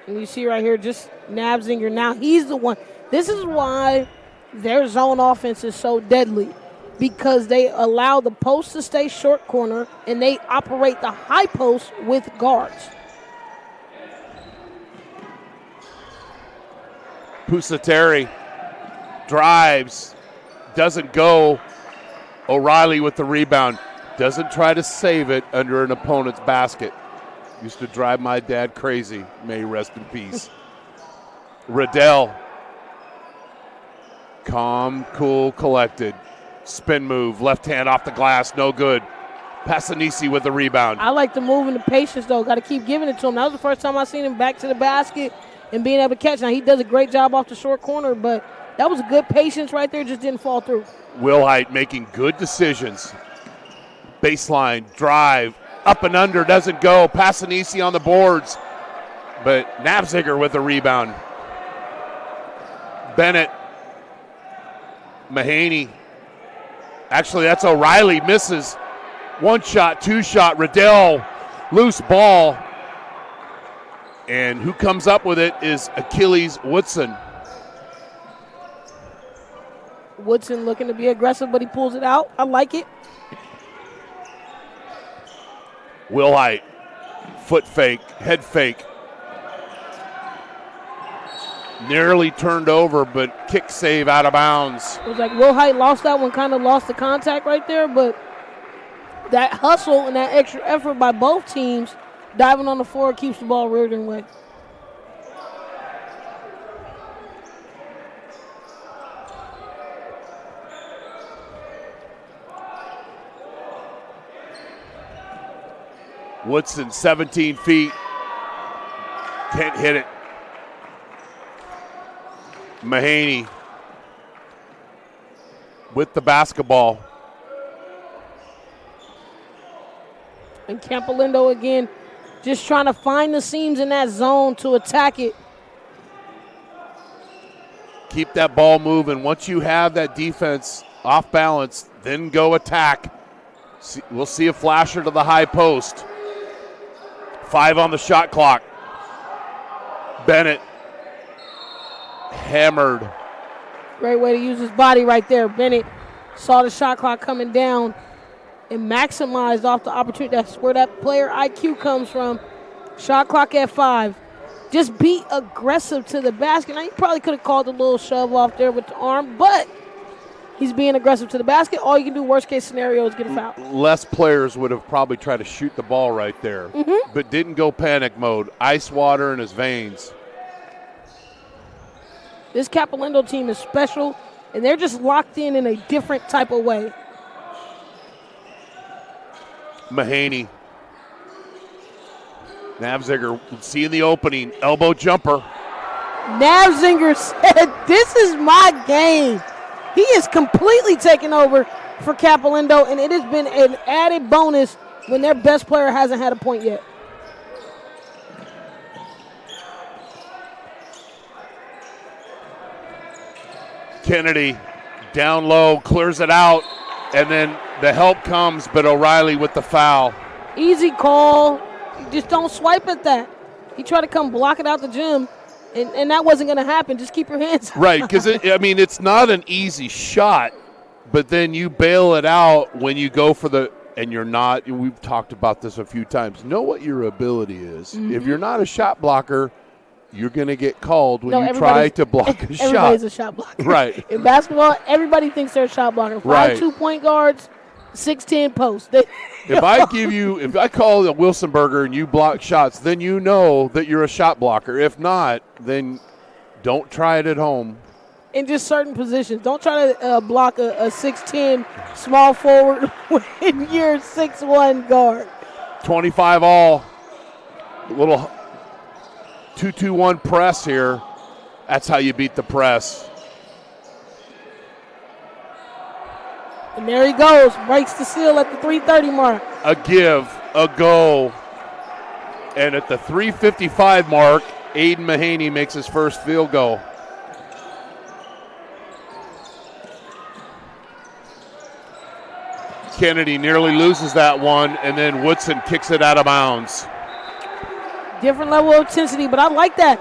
And you see right here, just Navziger. Now he's the one. This is why their zone offense is so deadly, because they allow the post to stay short corner, and they operate the high post with guards. Pusateri drives, doesn't go. O'Reilly with the rebound. Doesn't try to save it under an opponent's basket. Used to drive my dad crazy. May he rest in peace. Riddell. Calm, cool, collected. Spin move, left hand off the glass, no good. Passanisi with the rebound. I like the move and the patience, though. Got to keep giving it to him. That was the first time I seen him back to the basket and being able to catch. Now, he does a great job off the short corner, but that was a good patience right there, just didn't fall through. Will Height making good decisions. Baseline, drive, up and under, doesn't go. Passanisi on the boards, but Navziger with the rebound. Bennett, Mahaney. Actually, that's O'Reilly, misses. 1 shot, 2 shot, Riddell, loose ball. And who comes up with it is Achilles Woodson. Woodson looking to be aggressive, but he pulls it out. I like it. Will Height, foot fake, head fake. Nearly turned over, but kick save out of bounds. It was like Will Height lost that one, kind of lost the contact right there, but that hustle and that extra effort by both teams diving on the floor keeps the ball Riordan way. Woodson, 17 feet. Can't hit it. Mahaney with the basketball. And Campolindo again, just trying to find the seams in that zone to attack it. Keep that ball moving. Once you have that defense off balance, then go attack. We'll see a flasher to the high post. 5 on the shot clock. Bennett hammered. Great way to use his body right there. Bennett saw the shot clock coming down and maximized off the opportunity. That's where that player IQ comes from. Shot clock at 5. Just be aggressive to the basket. Now, he probably could have called a little shove off there with the arm, but he's being aggressive to the basket. All you can do, worst case scenario, is get a foul. Less players would have probably tried to shoot the ball right there, but didn't go panic mode. Ice water in his veins. This Campolindo team is special, and they're just locked in a different type of way. Mahaney. Navziger, seeing the opening, elbow jumper. Navziger said, "This is my game." He is completely taken over for Campolindo, and it has been an added bonus when their best player hasn't had a point yet. Kennedy down low, clears it out, and then the help comes, but O'Reilly with the foul. Easy call. Just don't swipe at that. He tried to come block it out the gym, and that wasn't going to happen. Just keep your hands out. Right, because, it's not an easy shot, but then you bail it out when you go for the – and you're not – we've talked about this a few times. Know what your ability is. If you're not a shot blocker – you're going to get called when you try to block a shot. Everybody's a shot blocker. Right. In basketball, everybody thinks they're a shot blocker. 5 2-point guards, 6'10" posts. If I call a Wilsonberger and you block shots, then you know that you're a shot blocker. If not, then don't try it at home. In just certain positions. Don't try to block a 6'10" small forward when you're a 6'1" guard. 25 all. A little 2-2-1 press here. That's how you beat the press. And there he goes. Breaks the seal at the 3:30 mark. A give, a go. And at the 3:55 mark, Aiden Mahaney makes his first field goal. Kennedy nearly loses that one, and then Woodson kicks it out of bounds. Different level of intensity, but I like that.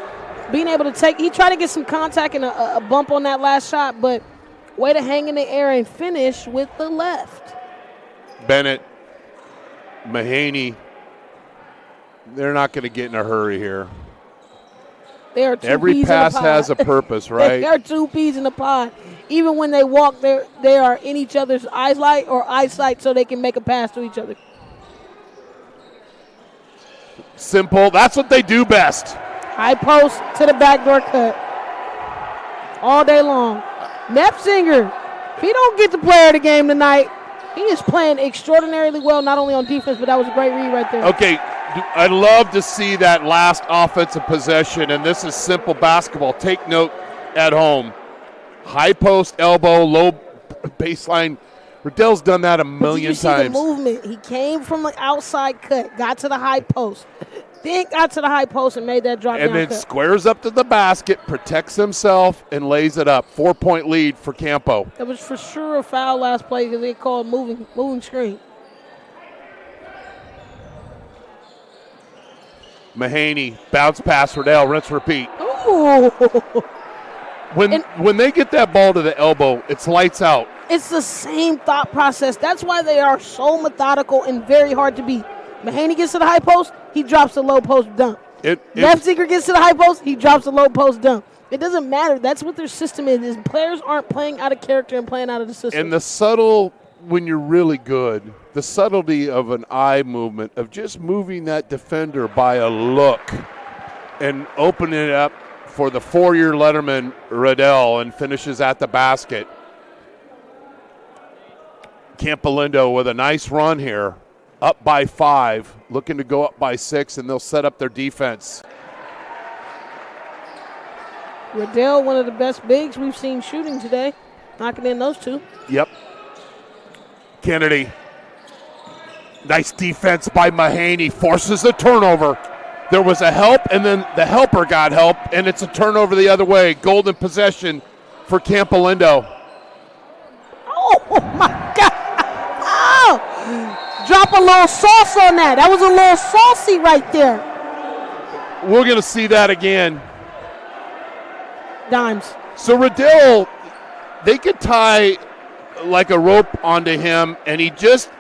Being able to take, he tried to get some contact and a bump on that last shot, but way to hang in the air and finish with the left. Bennett, Mahaney, they're not going to get in a hurry here. They are two Every peas pass in a pod. has a purpose, right? They are 2 peas in a pod. Even when they walk, they are in each other's eyesight so they can make a pass to each other. Simple. That's what they do best. High post to the backdoor cut. All day long. Nefzinger, if he don't get the player of the game tonight, he is playing extraordinarily well, not only on defense, but that was a great read right there. Okay, I'd love to see that last offensive possession, and this is simple basketball. Take note at home. High post, elbow, low baseline. Riddell's done that a million times. See the movement. He came from the outside cut, got to the high post, then got to the high post and made that drop down and then cut. Squares up to the basket, protects himself, and lays it up. 4-point lead for Campo. That was for sure a foul last play because they called moving screen. Mahaney, bounce pass, Riddell, rinse, repeat. Ooh. When they get that ball to the elbow, it's lights out. It's the same thought process. That's why they are so methodical and very hard to beat. Mahaney gets to the high post, he drops the low post dunk. Nefziger gets to the high post, he drops the low post dunk. It doesn't matter. That's what their system is players aren't playing out of character and playing out of the system. And the subtle when you're really good, the subtlety of an eye movement, of just moving that defender by a look and opening it up for the 4-year letterman, Riddell, and finishes at the basket. Campolindo with a nice run here, up by 5, looking to go up by 6, and they'll set up their defense. Riddell, one of the best bigs we've seen shooting today, knocking in those 2. Yep. Kennedy. Nice defense by Mahaney. Forces a turnover. There was a help, and then the helper got help, and it's a turnover the other way. Golden possession for Campolindo. Oh, my God. Oh! Drop a little sauce on that. That was a little saucy right there. We're going to see that again. Dimes. So Riddell, they could tie like a rope onto him, and he just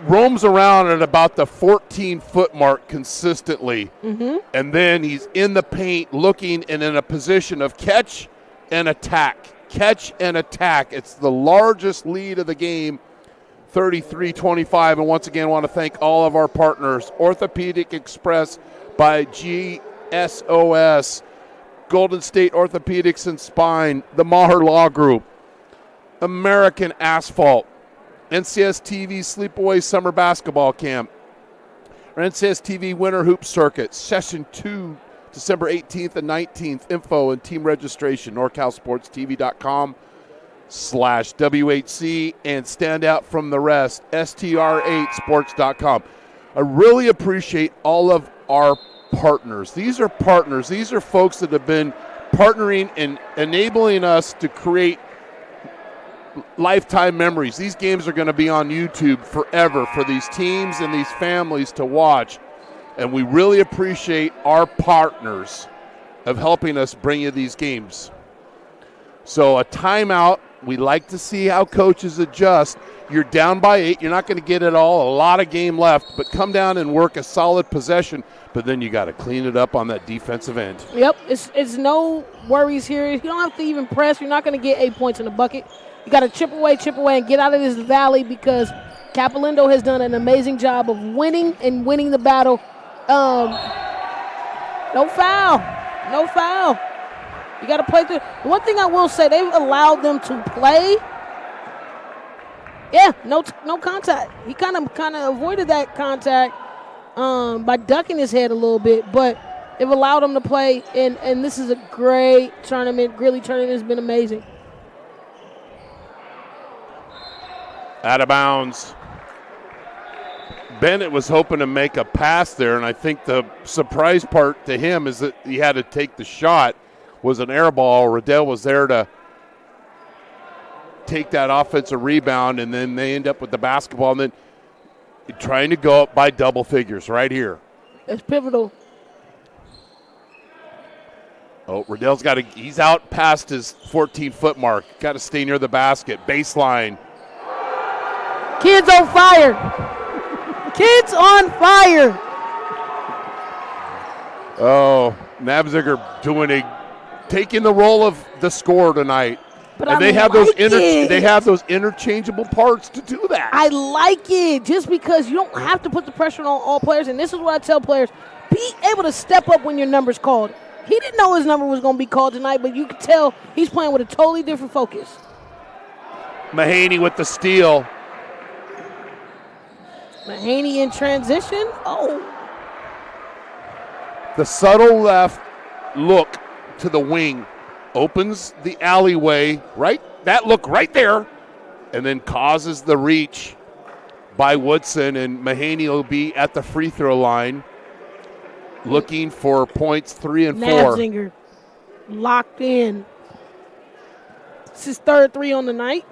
roams around at about the 14-foot mark consistently. Mm-hmm. And then he's in the paint looking and in a position of catch and attack. Catch and attack. It's the largest lead of the game, 33-25. And once again, I want to thank all of our partners. Orthopedic Express by GSOS, Golden State Orthopedics and Spine, the Maher Law Group, American Asphalt, NCS TV Sleepaway Summer Basketball Camp, or NCS TV Winter Hoop Circuit, Session 2, December 18th and 19th. Info and team registration, NorCalSportsTV.com/WHC, and stand out from the rest, STR8Sports.com. I really appreciate all of our partners. These are partners. These are folks that have been partnering and enabling us to create lifetime memories. These games are going to be on YouTube forever for these teams and these families to watch. And we really appreciate our partners of helping us bring you these games. So a timeout. We like to see how coaches adjust. You're down by 8. You're not going to get it all. A lot of game left. But come down and work a solid possession. But then you got to clean it up on that defensive end. Yep. It's no worries here. You don't have to even press. You're not going to get 8 points in the bucket. You got to chip away, and get out of this valley, because Campolindo has done an amazing job of winning the battle. No foul. No foul. You got to play through. The one thing I will say, they've allowed them to play. Yeah, no contact. He kind of avoided that contact by ducking his head a little bit, but they've allowed him to play, and this is a great tournament. Gridley tournament has been amazing. Out of bounds. Bennett was hoping to make a pass there, and I think the surprise part to him is that he had to take the shot. Was an air ball. Riddell was there to take that offensive rebound, and then they end up with the basketball, and then trying to go up by double figures right here. It's pivotal. Oh, Riddell's he's out past his 14-foot mark. Got to stay near the basket. Baseline. Kids on fire. Kids on fire. Oh, Nabziger taking the role of the scorer tonight. But they have those interchangeable parts to do that. I like it, just because you don't have to put the pressure on all players. And this is what I tell players: be able to step up when your number's called. He didn't know his number was going to be called tonight, but you could tell he's playing with a totally different focus. Mahaney with the steal. Mahaney in transition. Oh. The subtle left look to the wing opens the alleyway, right? That look right there, and then causes the reach by Woodson, and Mahaney will be at the free throw line looking for points 3 and 4. Nabziger locked in. It's his third 3 on the night.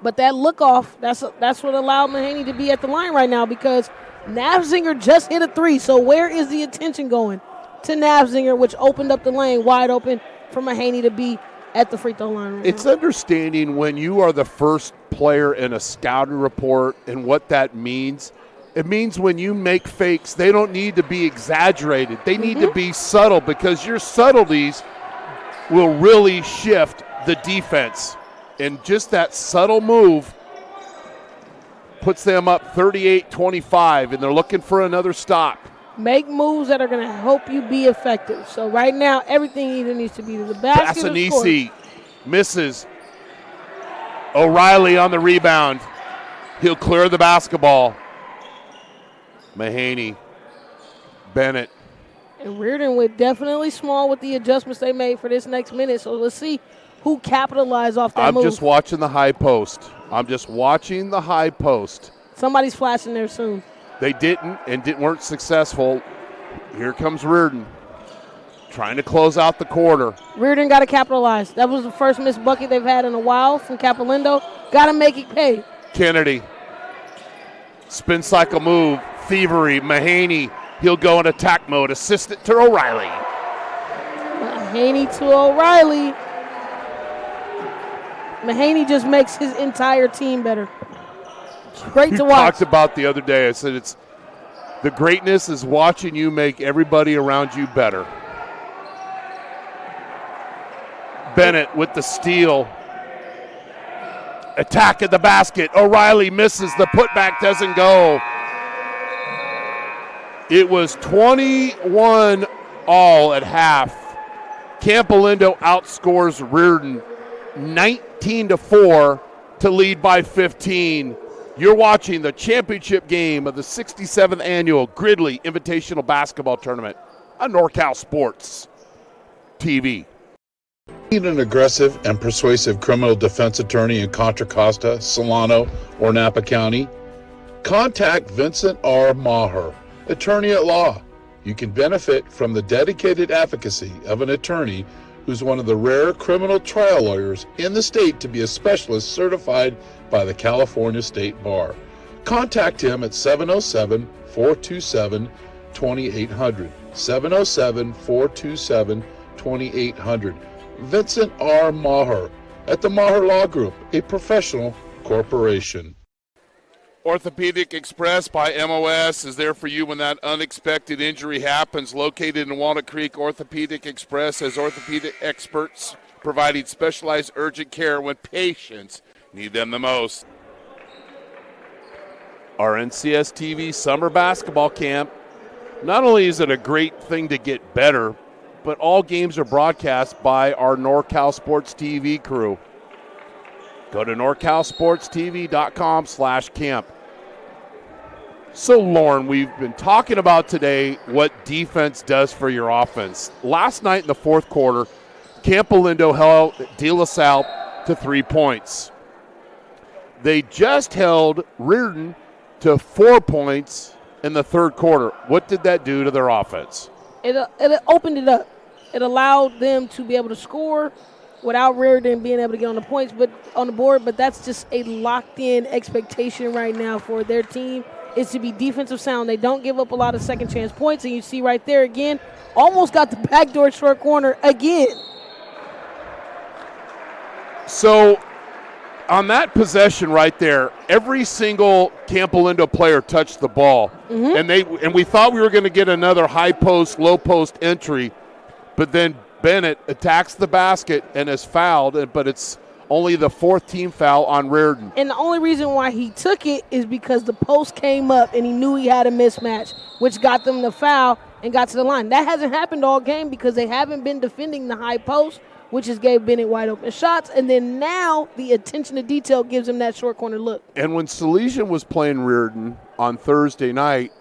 But that look off, that's what allowed Mahaney to be at the line right now, because Nabziger just hit a 3. So where is the attention going? To Nabziger, which opened up the lane wide open for Mahaney to be at the free throw line right It's now. Understanding when you are the first player in a scouting report and what that means. It means when you make fakes, they don't need to be exaggerated. They need to be subtle, because your subtleties will really shift the defense. And just that subtle move puts them up 38-25, and they're looking for another stop. Make moves that are going to help you be effective. So right now, everything either needs to be to the basket or Bassanisi misses. O'Reilly on the rebound. He'll clear the basketball. Mahaney, Bennett. And Riordan went definitely small with the adjustments they made for this next minute. So let's see who capitalized off that move. I'm just watching the high post. Somebody's flashing there soon. They weren't successful. Here comes Riordan, trying to close out the quarter. Riordan got to capitalize. That was the first missed bucket they've had in a while from Campolindo. Got to make it pay. Kennedy, spin cycle move, thievery, Mahaney. He'll go in attack mode. Assist it to O'Reilly. Mahaney to O'Reilly. Mahaney just makes his entire team better. It's great to watch. Talked about the other day. I said it's the greatness is watching you make everybody around you better. Bennett with the steal. Attack at the basket. O'Reilly misses. The putback doesn't go. It was 21 all at half. Campolindo outscores Riordan 19-4 to lead by 15. You're watching the championship game of the 67th annual Gridley Invitational Basketball Tournament on NorCal Sports TV. Need an aggressive and persuasive criminal defense attorney in Contra Costa, Solano, or Napa County? Contact Vincent R. Maher, attorney at law. You can benefit from the dedicated advocacy of an attorney who's one of the rare criminal trial lawyers in the state to be a specialist certified by the California State Bar. Contact him at 707-427-2800. 707-427-2800. Vincent R. Maher at the Maher Law Group, a professional corporation. Orthopedic Express by MOS is there for you when that unexpected injury happens. Located in Walnut Creek, Orthopedic Express has orthopedic experts providing specialized urgent care when patients need them the most. Our NCS TV summer basketball camp, not only is it a great thing to get better, but all games are broadcast by our NorCal Sports TV crew. Go to norcalsportstv.com/camp. So, Lauren, we've been talking about today what defense does for your offense. Last night in the fourth quarter, Campolindo held De La Salle to 3 points. They just held Riordan to 4 points in the third quarter. What did that do to their offense? It opened it up. It allowed them to be able to score without Riordan being able to get on the board. But that's just a locked-in expectation right now for their team is to be defensive sound. They don't give up a lot of second chance points, and you see right there again, almost got the backdoor short corner again. So on that possession right there, every single Campolindo player touched the ball, and we thought we were going to get another high post, low post entry, but then Bennett attacks the basket and is fouled, but it's only the fourth team foul on Riordan. And the only reason why he took it is because the post came up and he knew he had a mismatch, which got them the foul and got to the line. That hasn't happened all game because they haven't been defending the high post, which has gave Bennett wide open shots. And then now the attention to detail gives him that short corner look. And when Salesian was playing Riordan on Thursday night,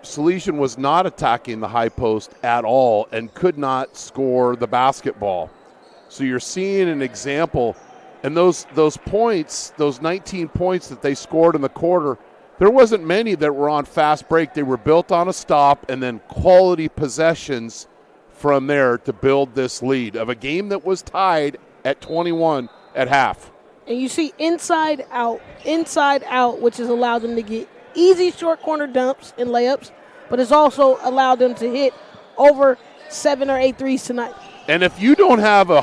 Salesian was not attacking the high post at all and could not score the basketball. So you're seeing an example. And those points, those 19 points that they scored in the quarter, there wasn't many that were on fast break. They were built on a stop and then quality possessions from there to build this lead of a game that was tied at 21 at half. And you see inside out, which has allowed them to get easy short corner dumps and layups, but it's also allowed them to hit over 7 or 8 threes tonight. And if you don't have a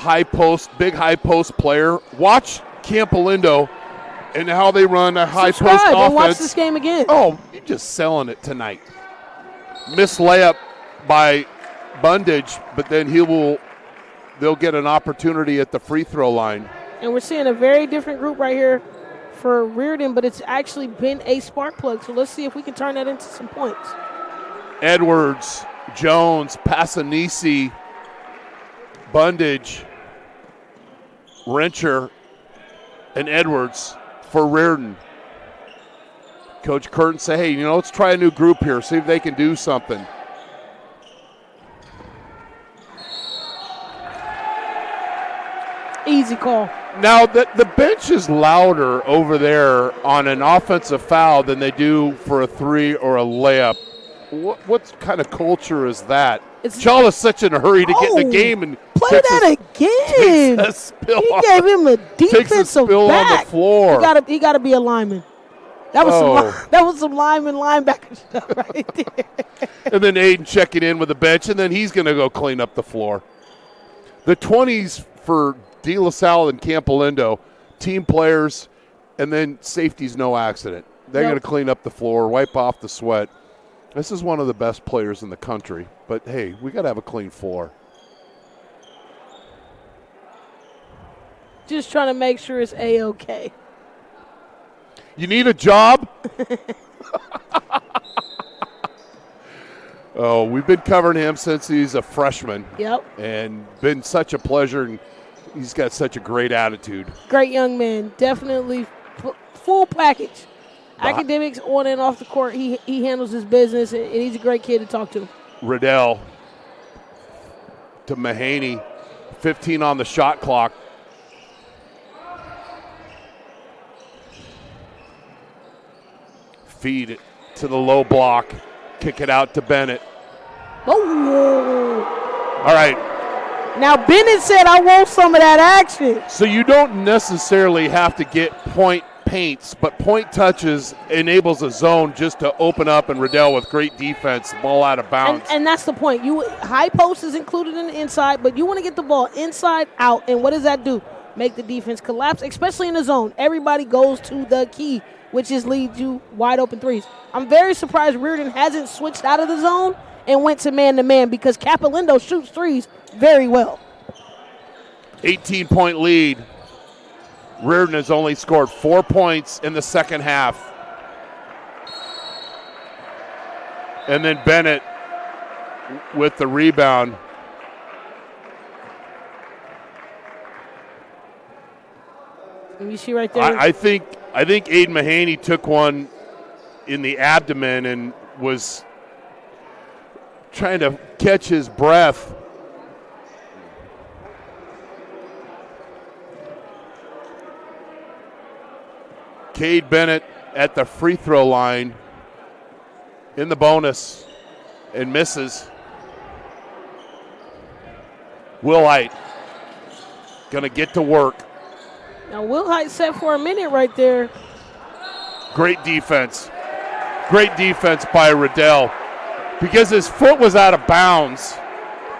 big high post player, watch Campolindo and how they run a high post offense. And watch this game again. Oh, you're just selling it tonight. Missed layup by Bundage, but then they'll get an opportunity at the free throw line. And we're seeing a very different group right here for Riordan, but it's actually been a spark plug. So let's see if we can turn that into some points. Edwards, Jones, Passanisi, Bundage, Rencher, and Edwards for Riordan. Coach Curtin say, hey, let's try a new group here, see if they can do something. Easy call. Now, the bench is louder over there on an offensive foul than they do for a three or a layup. What kind of culture is that? Chala's such in a hurry to get in the game and play that again. He gave him a defensive spill back on the floor. He got to be a lineman. That was some linebacker stuff right there. And then Aiden checking in with the bench, and then he's going to go clean up the floor. The 20s for De La Salle and Campolindo, team players, and then safety's no accident. They're going to clean up the floor, wipe off the sweat. This is one of the best players in the country, but hey, we got to have a clean floor. Just trying to make sure it's A-okay. You need a job? Oh, we've been covering him since he's a freshman. Yep. And been such a pleasure, and he's got such a great attitude. Great young man. Definitely full package. Academics on and off the court, he handles his business, and he's a great kid to talk to. Riddell to Mahaney, 15 on the shot clock. Feed it to the low block, kick it out to Bennett. Oh! All right. Now, Bennett said, I want some of that action. So you don't necessarily have to get point paints, but point touches enables a zone just to open up, and Riddell with great defense, ball out of bounds. And that's the point. High post is included in the inside, but you want to get the ball inside out, and what does that do? Make the defense collapse, especially in the zone. Everybody goes to the key, which is leads you wide open threes. I'm very surprised Riordan hasn't switched out of the zone and went to man-to-man, because Campolindo shoots threes very well. 18-point lead. Riordan has only scored 4 points in the second half. And then Bennett with the rebound. You see right there? I think Aiden Mahaney took one in the abdomen and was trying to catch his breath. Cade Bennett at the free throw line in the bonus and misses. Wilhite going to get to work. Now, Wilhite set for a minute right there. Great defense. Great defense by Riddell, because his foot was out of bounds.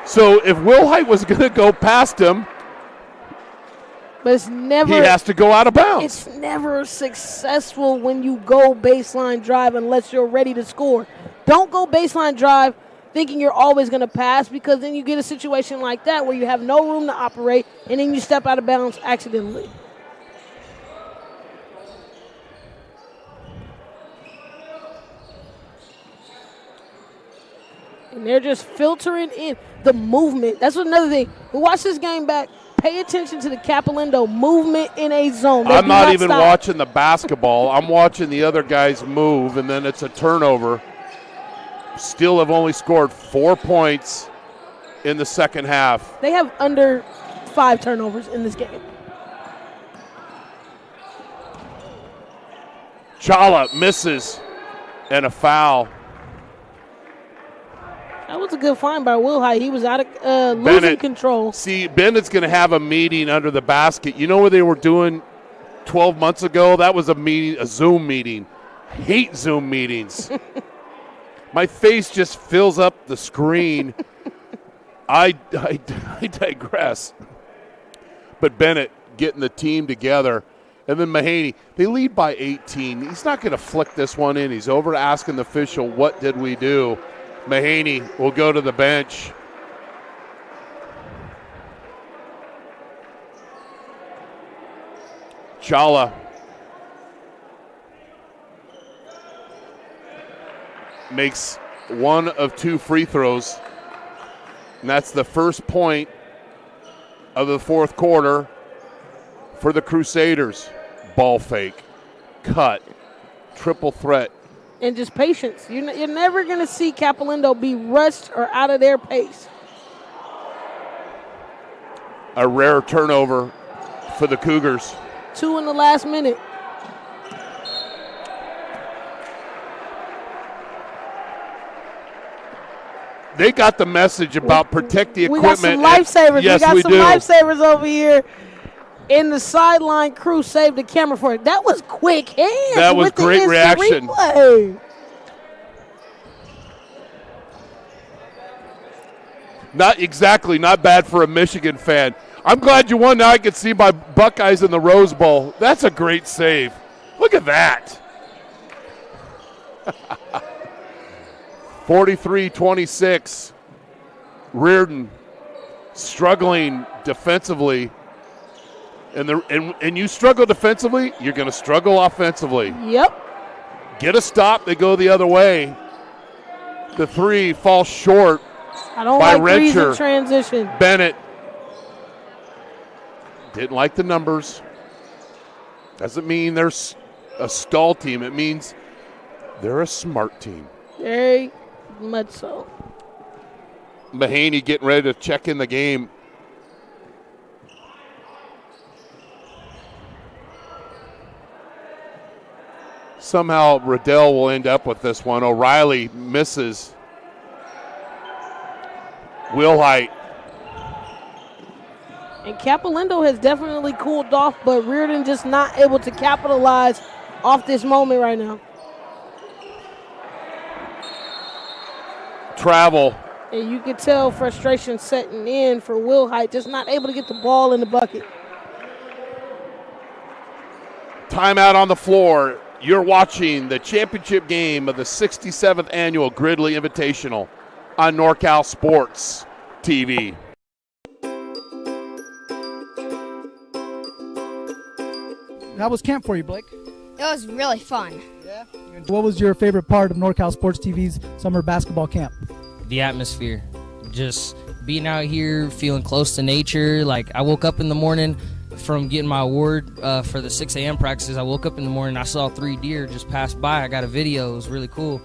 So if Wilhite was going to go past him, but it's never, he has to go out of bounds. It's never successful when you go baseline drive unless you're ready to score. Don't go baseline drive thinking you're always going to pass, because then you get a situation like that where you have no room to operate, and then you step out of bounds accidentally. And they're just filtering in the movement. That's another thing. We watch this game back. Pay attention to the Campolindo movement in a zone. I'm not even watching the basketball. I'm watching the other guys move, and then it's a turnover. Still have only scored 4 points in the second half. They have under 5 turnovers in this game. Chala misses, and a foul. That was a good find by Wilhite. He was out of losing control. See, Bennett's going to have a meeting under the basket. You know what they were doing 12 months ago? That was a meeting, a Zoom meeting. I hate Zoom meetings. My face just fills up the screen. I digress. But Bennett getting the team together. And then Mahaney, they lead by 18. He's not going to flick this one in. He's over asking the official, what did we do? Mahaney will go to the bench. Chala makes one of 2 free throws, and that's the first point of the fourth quarter for the Crusaders. Ball fake, cut, triple threat. And just patience. You're never going to see Campolindo be rushed or out of their pace. A rare turnover for the Cougars. 2 in the last minute. They got the message about protect the equipment. We got some lifesavers. Yes, we got some lifesavers over here. In the sideline crew saved the camera for it. That was quick hands. That was great reaction. Replay. Not bad for a Michigan fan. I'm glad you won. Now I can see my Buckeyes in the Rose Bowl. That's a great save. Look at that. 43-26. Riordan struggling defensively. And you struggle defensively, you're going to struggle offensively. Yep. Get a stop, they go the other way. The 3 falls short. I don't by like threes Rensher. in transition. Bennett didn't like the numbers. Doesn't mean they're a stall team. It means they're a smart team. Very much so. Mahaney getting ready to check in the game. Somehow Riddell will end up with this one. O'Reilly misses. Wilhite. And Campolindo has definitely cooled off, but Riordan just not able to capitalize off this moment right now. Travel. And you can tell frustration setting in for Wilhite, just not able to get the ball in the bucket. Timeout on the floor. You're watching the championship game of the 67th annual Gridley Invitational on NorCal Sports TV. How was camp for you, Blake? It was really fun. Yeah. What was your favorite part of NorCal Sports TV's summer basketball camp? The atmosphere. Just being out here, feeling close to nature. Like, I woke up in the morning from getting my award for the 6 a.m. practices. I woke up in the morning, I saw 3 deer just pass by. I got a video. It was really cool.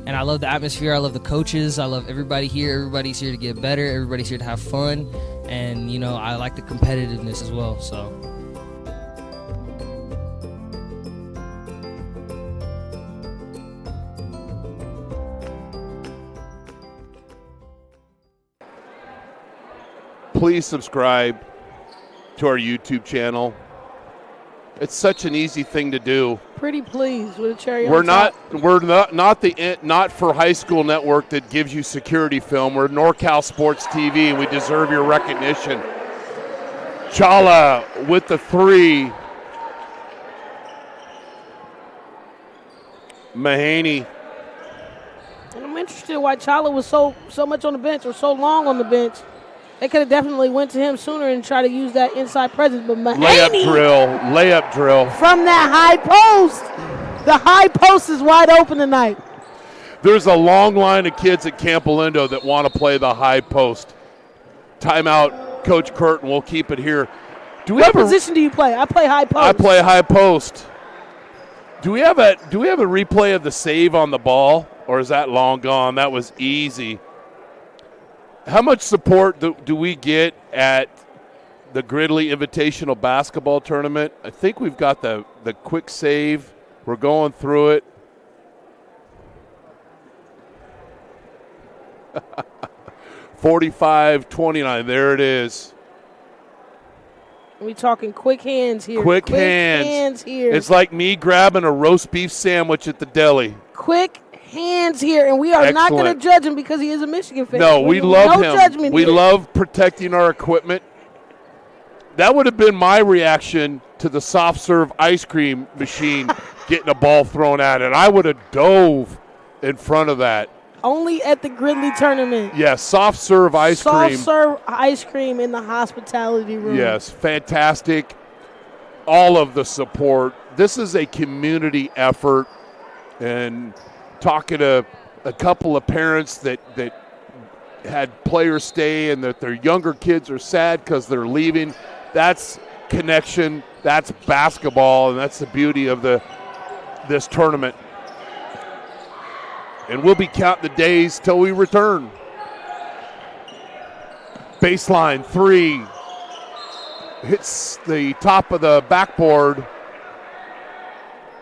And I love the atmosphere. I love the coaches. I love everybody here. Everybody's here to get better. Everybody's here to have fun. And, you know, I like the competitiveness as well. So. Please subscribe to our YouTube channel. It's such an easy thing to do. Pretty pleased with a cherry We're on top. not the not for high school network that gives you security film. We're NorCal Sports TV, and we deserve your recognition. Chala with the 3. Mahaney. And I'm interested why Chala was so much on the bench or so long on the bench. They could have definitely went to him sooner and tried to use that inside presence. But Mahaney, Layup drill. From that high post. The high post is wide open tonight. There's a long line of kids at Campolindo that want to play the high post. Timeout, Coach Curtin. We'll keep it here. What position do you play? I play high post. I play high post. Do we have a replay of the save on the ball, or is that long gone? That was easy. How much support do we get at the Gridley Invitational Basketball Tournament? I think we've got the quick save. We're going through it. $45-29. There it is. We talking quick hands here. Quick hands here. It's like me grabbing a roast beef sandwich at the deli. Quick hands here, and we are not going to judge him because he is a Michigan fan. No, we love him. Judgment we here. love protecting our equipment. That would have been my reaction to the soft serve ice cream machine getting a ball thrown at it. I would have dove in front of that. Only at the Gridley tournament. Yes, soft serve ice cream. Soft serve ice cream in the hospitality room. Yes, fantastic. all of the support. This is a community effort, and talking to a couple of parents that had players stay and that their younger kids are sad because they're leaving. That's connection. That's basketball, and that's the beauty of this tournament. And we'll be counting the days till we return. Baseline three. Hits the top of the backboard,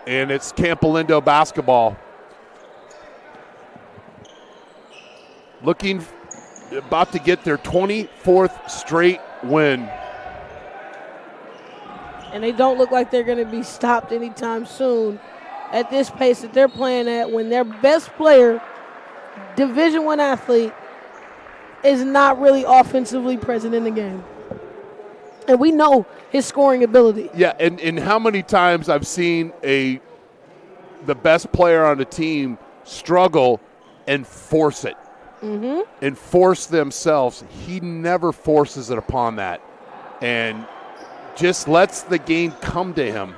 and it's Campolindo basketball. About to get their 24th straight win. And they don't look like they're going to be stopped anytime soon at this pace that they're playing at, when their best player, Division I athlete, is not really offensively present in the game. And we know his scoring ability. Yeah, and how many times I've seen the best player on the team struggle and force it. Mm-hmm. And force themselves. He never forces it upon that. And just lets the game come to him.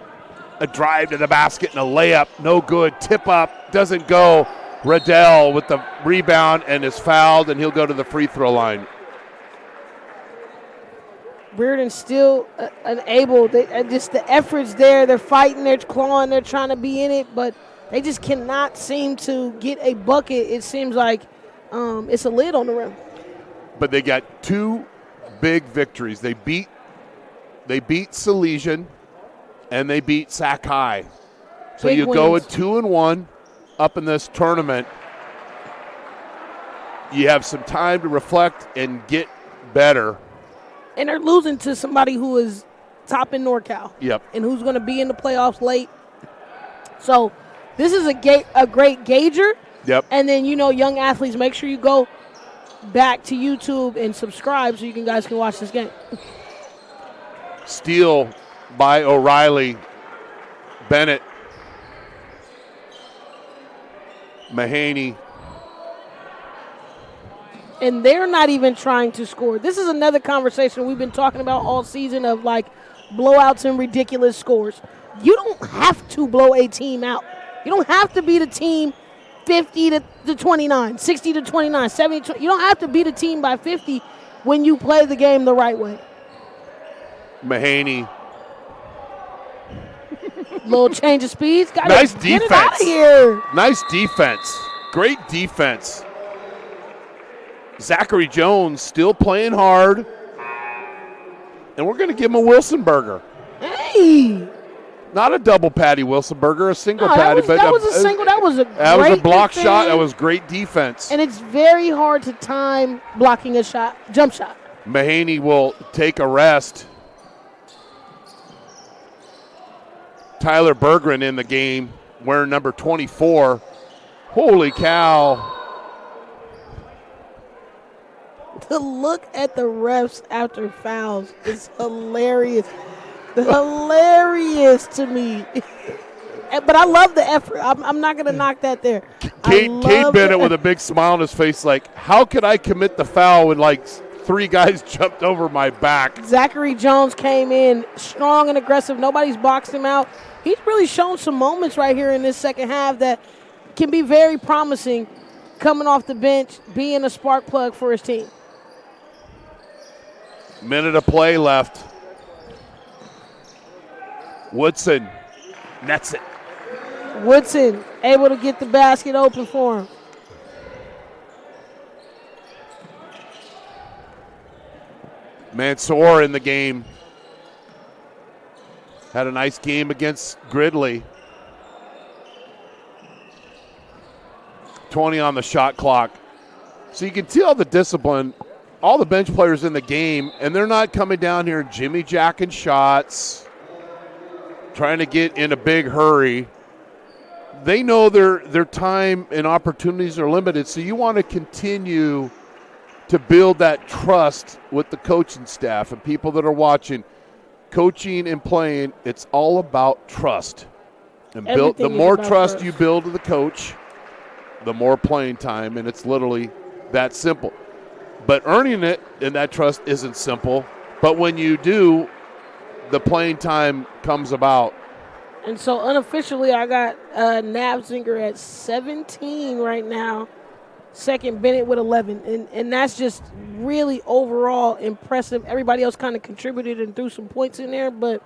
A drive to the basket and a layup, no good. Tip up, doesn't go. Riddell with the rebound and is fouled, and he'll go to the free throw line. Riordan still unable. Just the effort's there. They're fighting. They're clawing. They're trying to be in it, but they just cannot seem to get a bucket. It seems like it's a lid on the rim. But they got two big victories. They beat Salesian, and they beat Sac High. So Big you wins. go at 2-1 up in this tournament. You have some time to reflect and get better. And they're losing to somebody who is top in NorCal. Yep. And who's going to be in the playoffs late. So this is a great gauger. Yep. And then, young athletes, make sure you go back to YouTube and subscribe so you guys can watch this game. Steal by O'Reilly. Bennett. Mahaney. And they're not even trying to score. This is another conversation we've been talking about all season of blowouts and ridiculous scores. You don't have to blow a team out. You don't have to beat a team 50 to 29, 60 to 29, 70 to 20. You don't have to beat a team by 50 when you play the game the right way. Mahaney. Little change of speeds. Nice defense. Get it out of here. Nice defense. Great defense. Zachary Jones still playing hard. And we're going to give him a Wilson burger. Hey. Not a double patty Wilson burger, a single patty. That was a single. That was a block defense. shot. That was great defense. And it's very hard to time blocking a shot, jump shot. Mahaney will take a rest. Tyler Berggren in the game, wearing number 24. Holy cow. To look at the refs after fouls is hilarious. Hilarious to me. But I love the effort. I'm not going to knock that there. Cade Bennett with a big smile on his face how could I commit the foul when three guys jumped over my back? Zachary Jones came in strong and aggressive. Nobody's boxed him out. He's really shown some moments right here in this second half that can be very promising, coming off the bench, being a spark plug for his team. Minute of play left. Woodson nets it. Woodson able to get the basket open for him. Mansour in the game. Had a nice game against Gridley. 20 on the shot clock. So you can tell the discipline, all the bench players in the game, and they're not coming down here jimmy jacking shots, trying to get in a big hurry. They know their time and opportunities are limited, so you want to continue to build that trust with the coaching staff and people that are watching. Coaching and playing, it's all about trust. And the more trust you build with the coach, the more playing time, and it's literally that simple. But earning it and that trust isn't simple. But when you do, the playing time comes about. And so unofficially, I got Nabzinger at 17 right now. Second, Bennett with 11. And that's just really overall impressive. Everybody else kind of contributed and threw some points in there, but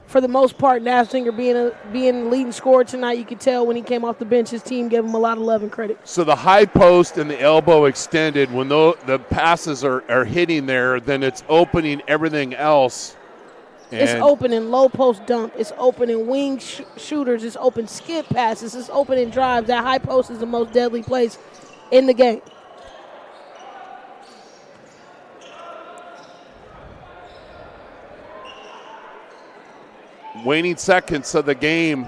for the most part, Nabzinger being the leading scorer tonight, you could tell when he came off the bench, his team gave him a lot of love and credit. So the high post and the elbow extended, when the passes are hitting there, then it's opening everything else. It's opening low post dump. It's opening wing shooters. It's open skip passes. It's opening drives. That high post is the most deadly place in the game. Waning seconds of the game.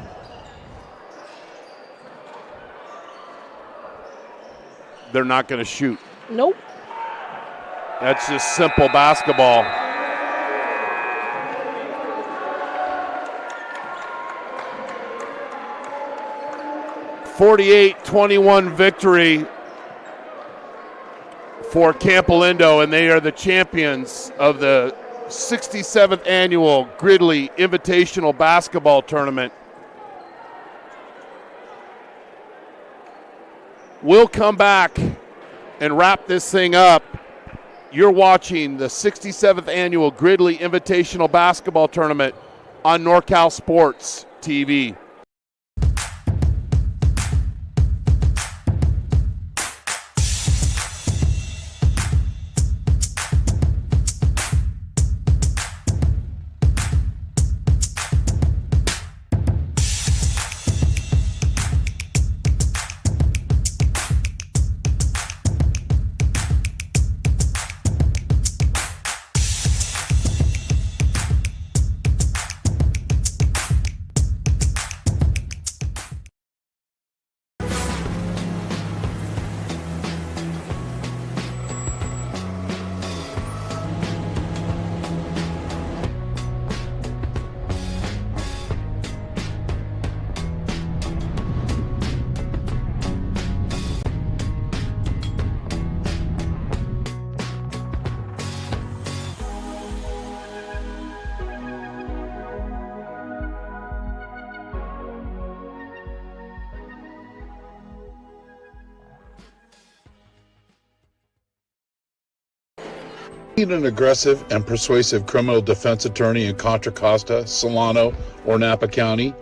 They're not going to shoot. Nope. That's just simple basketball. (48-21) victory for Campolindo, and they are the champions of the 67th annual Gridley Invitational Basketball Tournament. We'll come back and wrap this thing up. You're watching the 67th annual Gridley Invitational Basketball Tournament on NorCal Sports TV. Need an aggressive and persuasive criminal defense attorney in Contra Costa, Solano, or Napa County?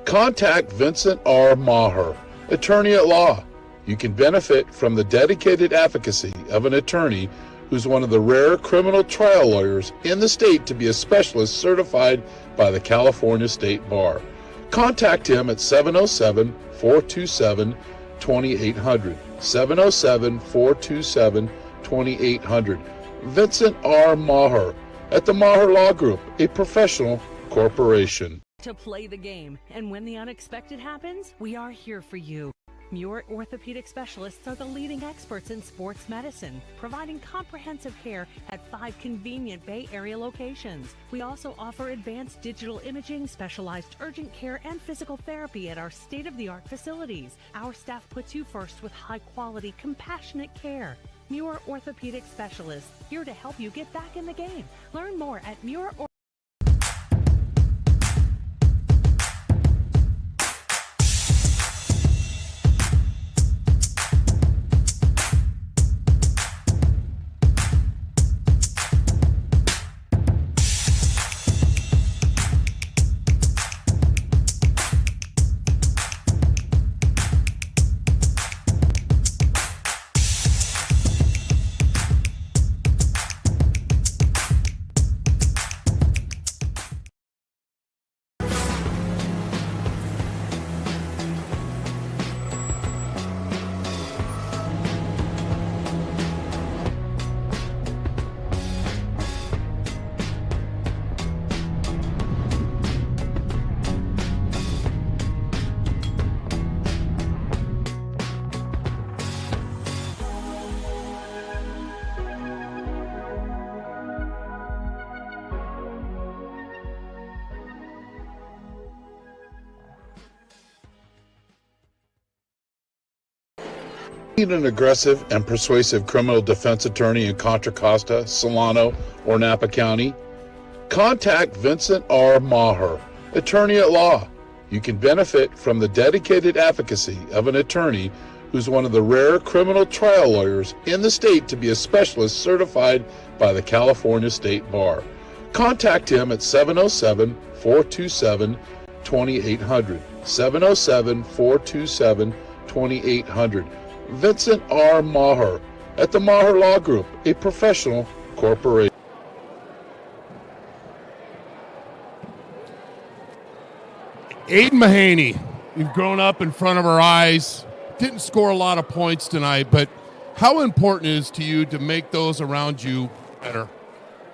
Contact Vincent R. Maher, attorney at law. You can benefit from the dedicated advocacy of an attorney who's one of the rare criminal trial lawyers in the state to be a specialist certified by the California State Bar. Contact him at 707-427-2800. 707-427-2800. Vincent R. Maher at the Maher Law Group, a professional corporation. To play the game and when the unexpected happens, we are here for you. Muir orthopedic specialists are the leading experts in sports medicine, providing comprehensive care at 5 convenient Bay Area locations. We also offer advanced digital imaging, specialized urgent care, and physical therapy at our state-of-the-art facilities. Our staff puts you first with high-quality, compassionate care. Muir orthopedic specialists, here to help you get back in the game. Learn more at Muir. Need an aggressive and persuasive criminal defense attorney in Contra Costa, Solano, or Napa County? Contact Vincent R. Maher, attorney at law. You can benefit from the dedicated advocacy of an attorney who's one of the rare criminal trial lawyers in the state to be a specialist certified by the California State Bar. Contact him at 707-427-2800. 707-427-2800. Vincent R. Maher at the Maher Law Group, a professional corporation. Aiden Mahaney, you've grown up in front of our eyes. Didn't score a lot of points tonight, but how important is it to you to make those around you better?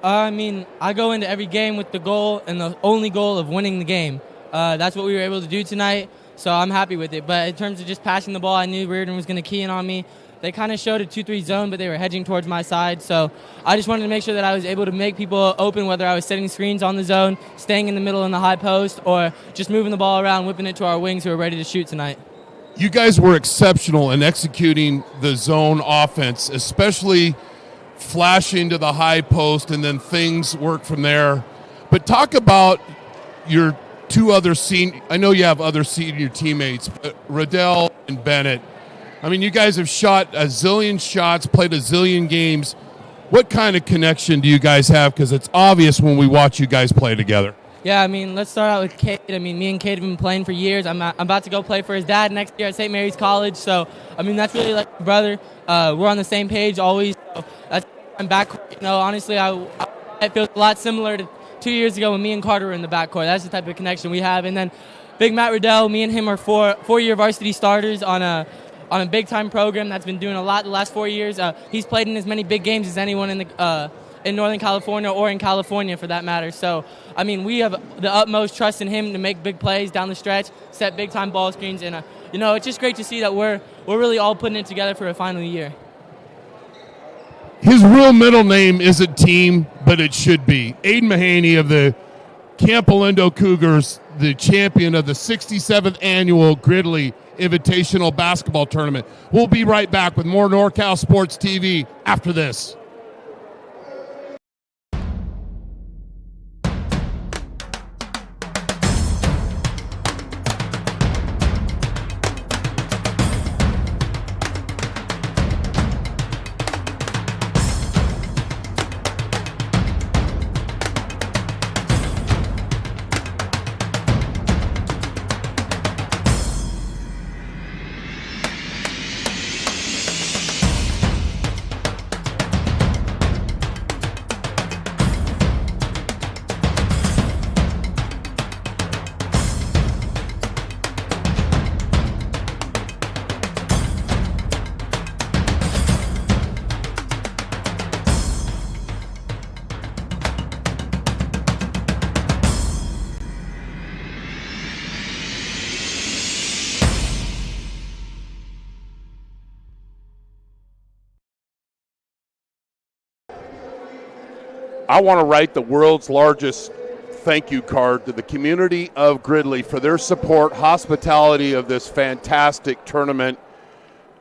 I mean, I go into every game with the goal and the only goal of winning the game. That's what we were able to do tonight, so I'm happy with it. But in terms of just passing the ball, I knew Riordan was going to key in on me. They kind of showed a 2-3 zone, but they were hedging towards my side. So I just wanted to make sure that I was able to make people open, whether I was setting screens on the zone, staying in the middle in the high post, or just moving the ball around, whipping it to our wings who are ready to shoot tonight. You guys were exceptional in executing the zone offense, especially flashing to the high post, and then things work from there. But talk about your two other senior. I know you have other senior teammates, but Riddell and Bennett. I mean, you guys have shot a zillion shots, played a zillion games. What kind of connection do you guys have? Because it's obvious when we watch you guys play together. Yeah, I mean, let's start out with Cade. I mean, me and Cade have been playing for years. I'm about to go play for his dad next year at St. Mary's College. So, I mean, that's really like my brother. We're on the same page always. So that's I'm back. You know, honestly, it feels a lot similar to 2 years ago when me and Carter were in the backcourt. That's the type of connection we have. And then Big Matt Riddell, me and him are four-year varsity starters on a big-time program that's been doing a lot the last 4 years. He's played in as many big games as anyone in Northern California or in California for that matter. So, I mean, we have the utmost trust in him to make big plays down the stretch, set big-time ball screens, and, you know, it's just great to see that we're really all putting it together for a final year. His real middle name isn't Team, but it should be. Aiden Mahaney of the Campolindo Cougars, the champion of the 67th annual Gridley Invitational Basketball Tournament. We'll be right back with more NorCal Sports TV after this. I want to write the world's largest thank you card to the community of Gridley for their support, hospitality of this fantastic tournament.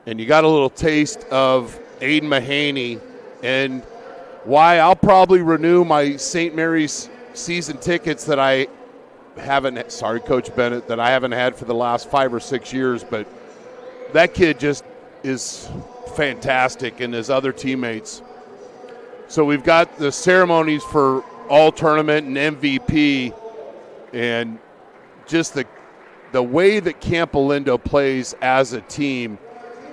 And you got a little taste of Aiden Mahaney and why I'll probably renew my St. Mary's season tickets that I haven't, sorry, Coach Bennett, that I haven't had for the last 5 or 6 years. But that kid just is fantastic, and his other teammates. So we've got the ceremonies for all tournament and MVP, and just the way that Campolindo plays as a team.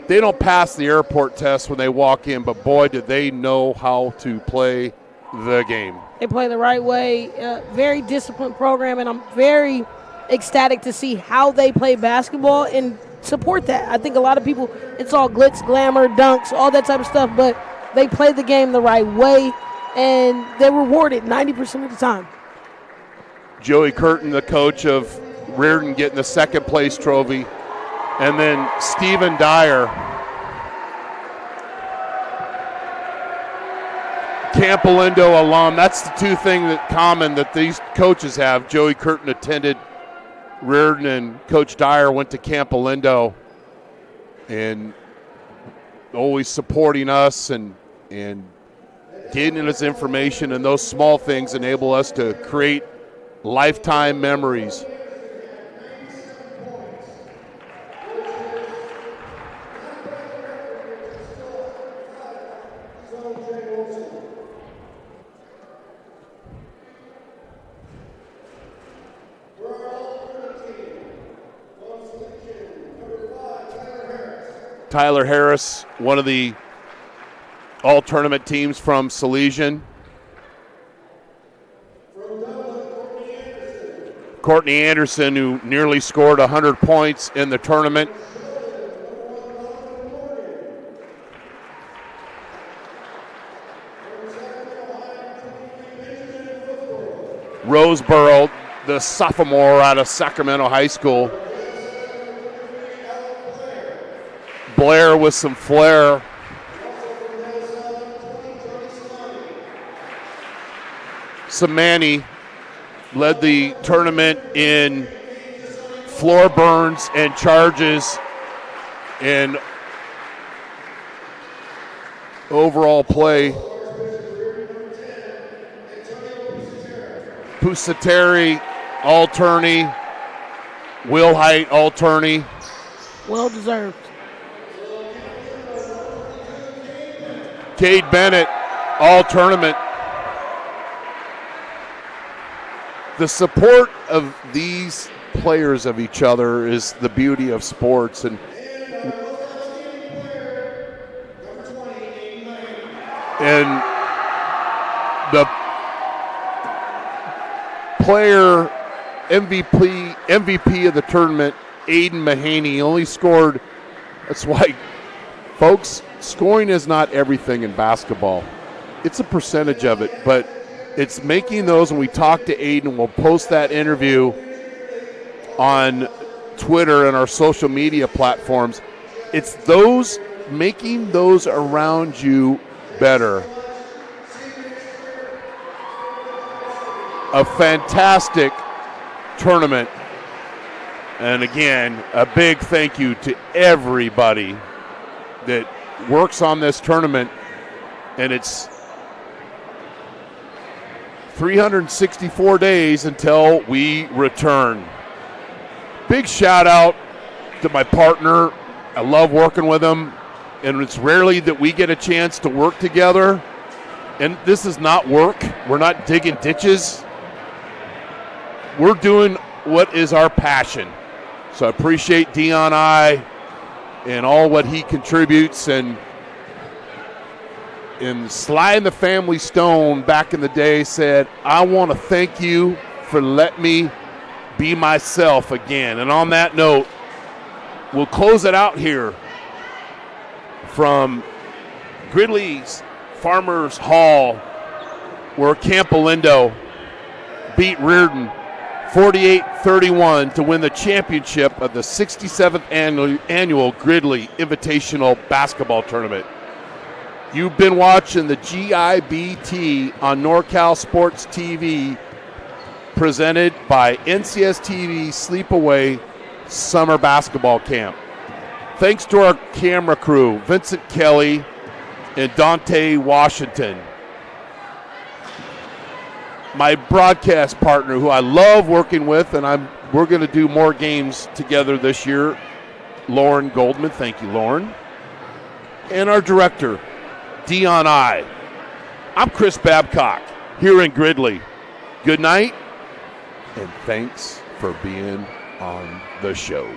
They don't pass the airport test when they walk in, but boy, do they know how to play the game. They play the right way. Very disciplined program, and I'm very ecstatic to see how they play basketball and support that. I think a lot of people, it's all glitz, glamour, dunks, all that type of stuff, but they play the game the right way, and they're rewarded 90% of the time. Joey Curtin, the coach of Riordan, getting the second place trophy. And then Stephen Dyer, Campolindo alum. That's the two things common that these coaches have. Joey Curtin attended Riordan, and Coach Dyer went to Campolindo, and always supporting us and getting us information, and those small things enable us to create lifetime memories. Tyler Harris, one of the all-tournament teams from Salesian. Courtney Anderson, who nearly scored 100 points in the tournament. Roseboro, the sophomore out of Sacramento High School. Blair with some flair. Samani led the tournament in floor burns and charges and overall play. Pusateri, all-tourney. Will Height, all-tourney. Well deserved. Cade Bennett, all-tournament. The support of these players of each other is the beauty of sports. And the player MVP of the tournament, Aiden Mahaney, only scored, that's why, folks, scoring is not everything in basketball. It's a percentage of it, but it's making those, and we talked to Aiden, we'll post that interview on Twitter and our social media platforms. It's those, making those around you better. A fantastic tournament. And again, a big thank you to everybody that works on this tournament. And it's 364 days until we return. Big shout out to my partner. I love working with him, and it's rarely that we get a chance to work together. And this is not work. We're not digging ditches. We're doing what is our passion. So I appreciate Dion I and all what he contributes. And Sly and the Family Stone back in the day said, I want to thank you for letting me be myself again. And on that note, we'll close it out here from Gridley's Farmers Hall, where Campolindo beat Riordan 48-31 to win the championship of the 67th annual Gridley Invitational Basketball Tournament. You've been watching the GIBT on NorCal Sports TV, presented by NCS TV Sleepaway Summer Basketball Camp. Thanks to our camera crew, Vincent Kelly and Dante Washington. My broadcast partner, who I love working with, and we're going to do more games together this year, Lauren Goldman. Thank you, Lauren. And our director, Dion I. I'm Chris Babcock here in Gridley. Good night, and thanks for being on the show.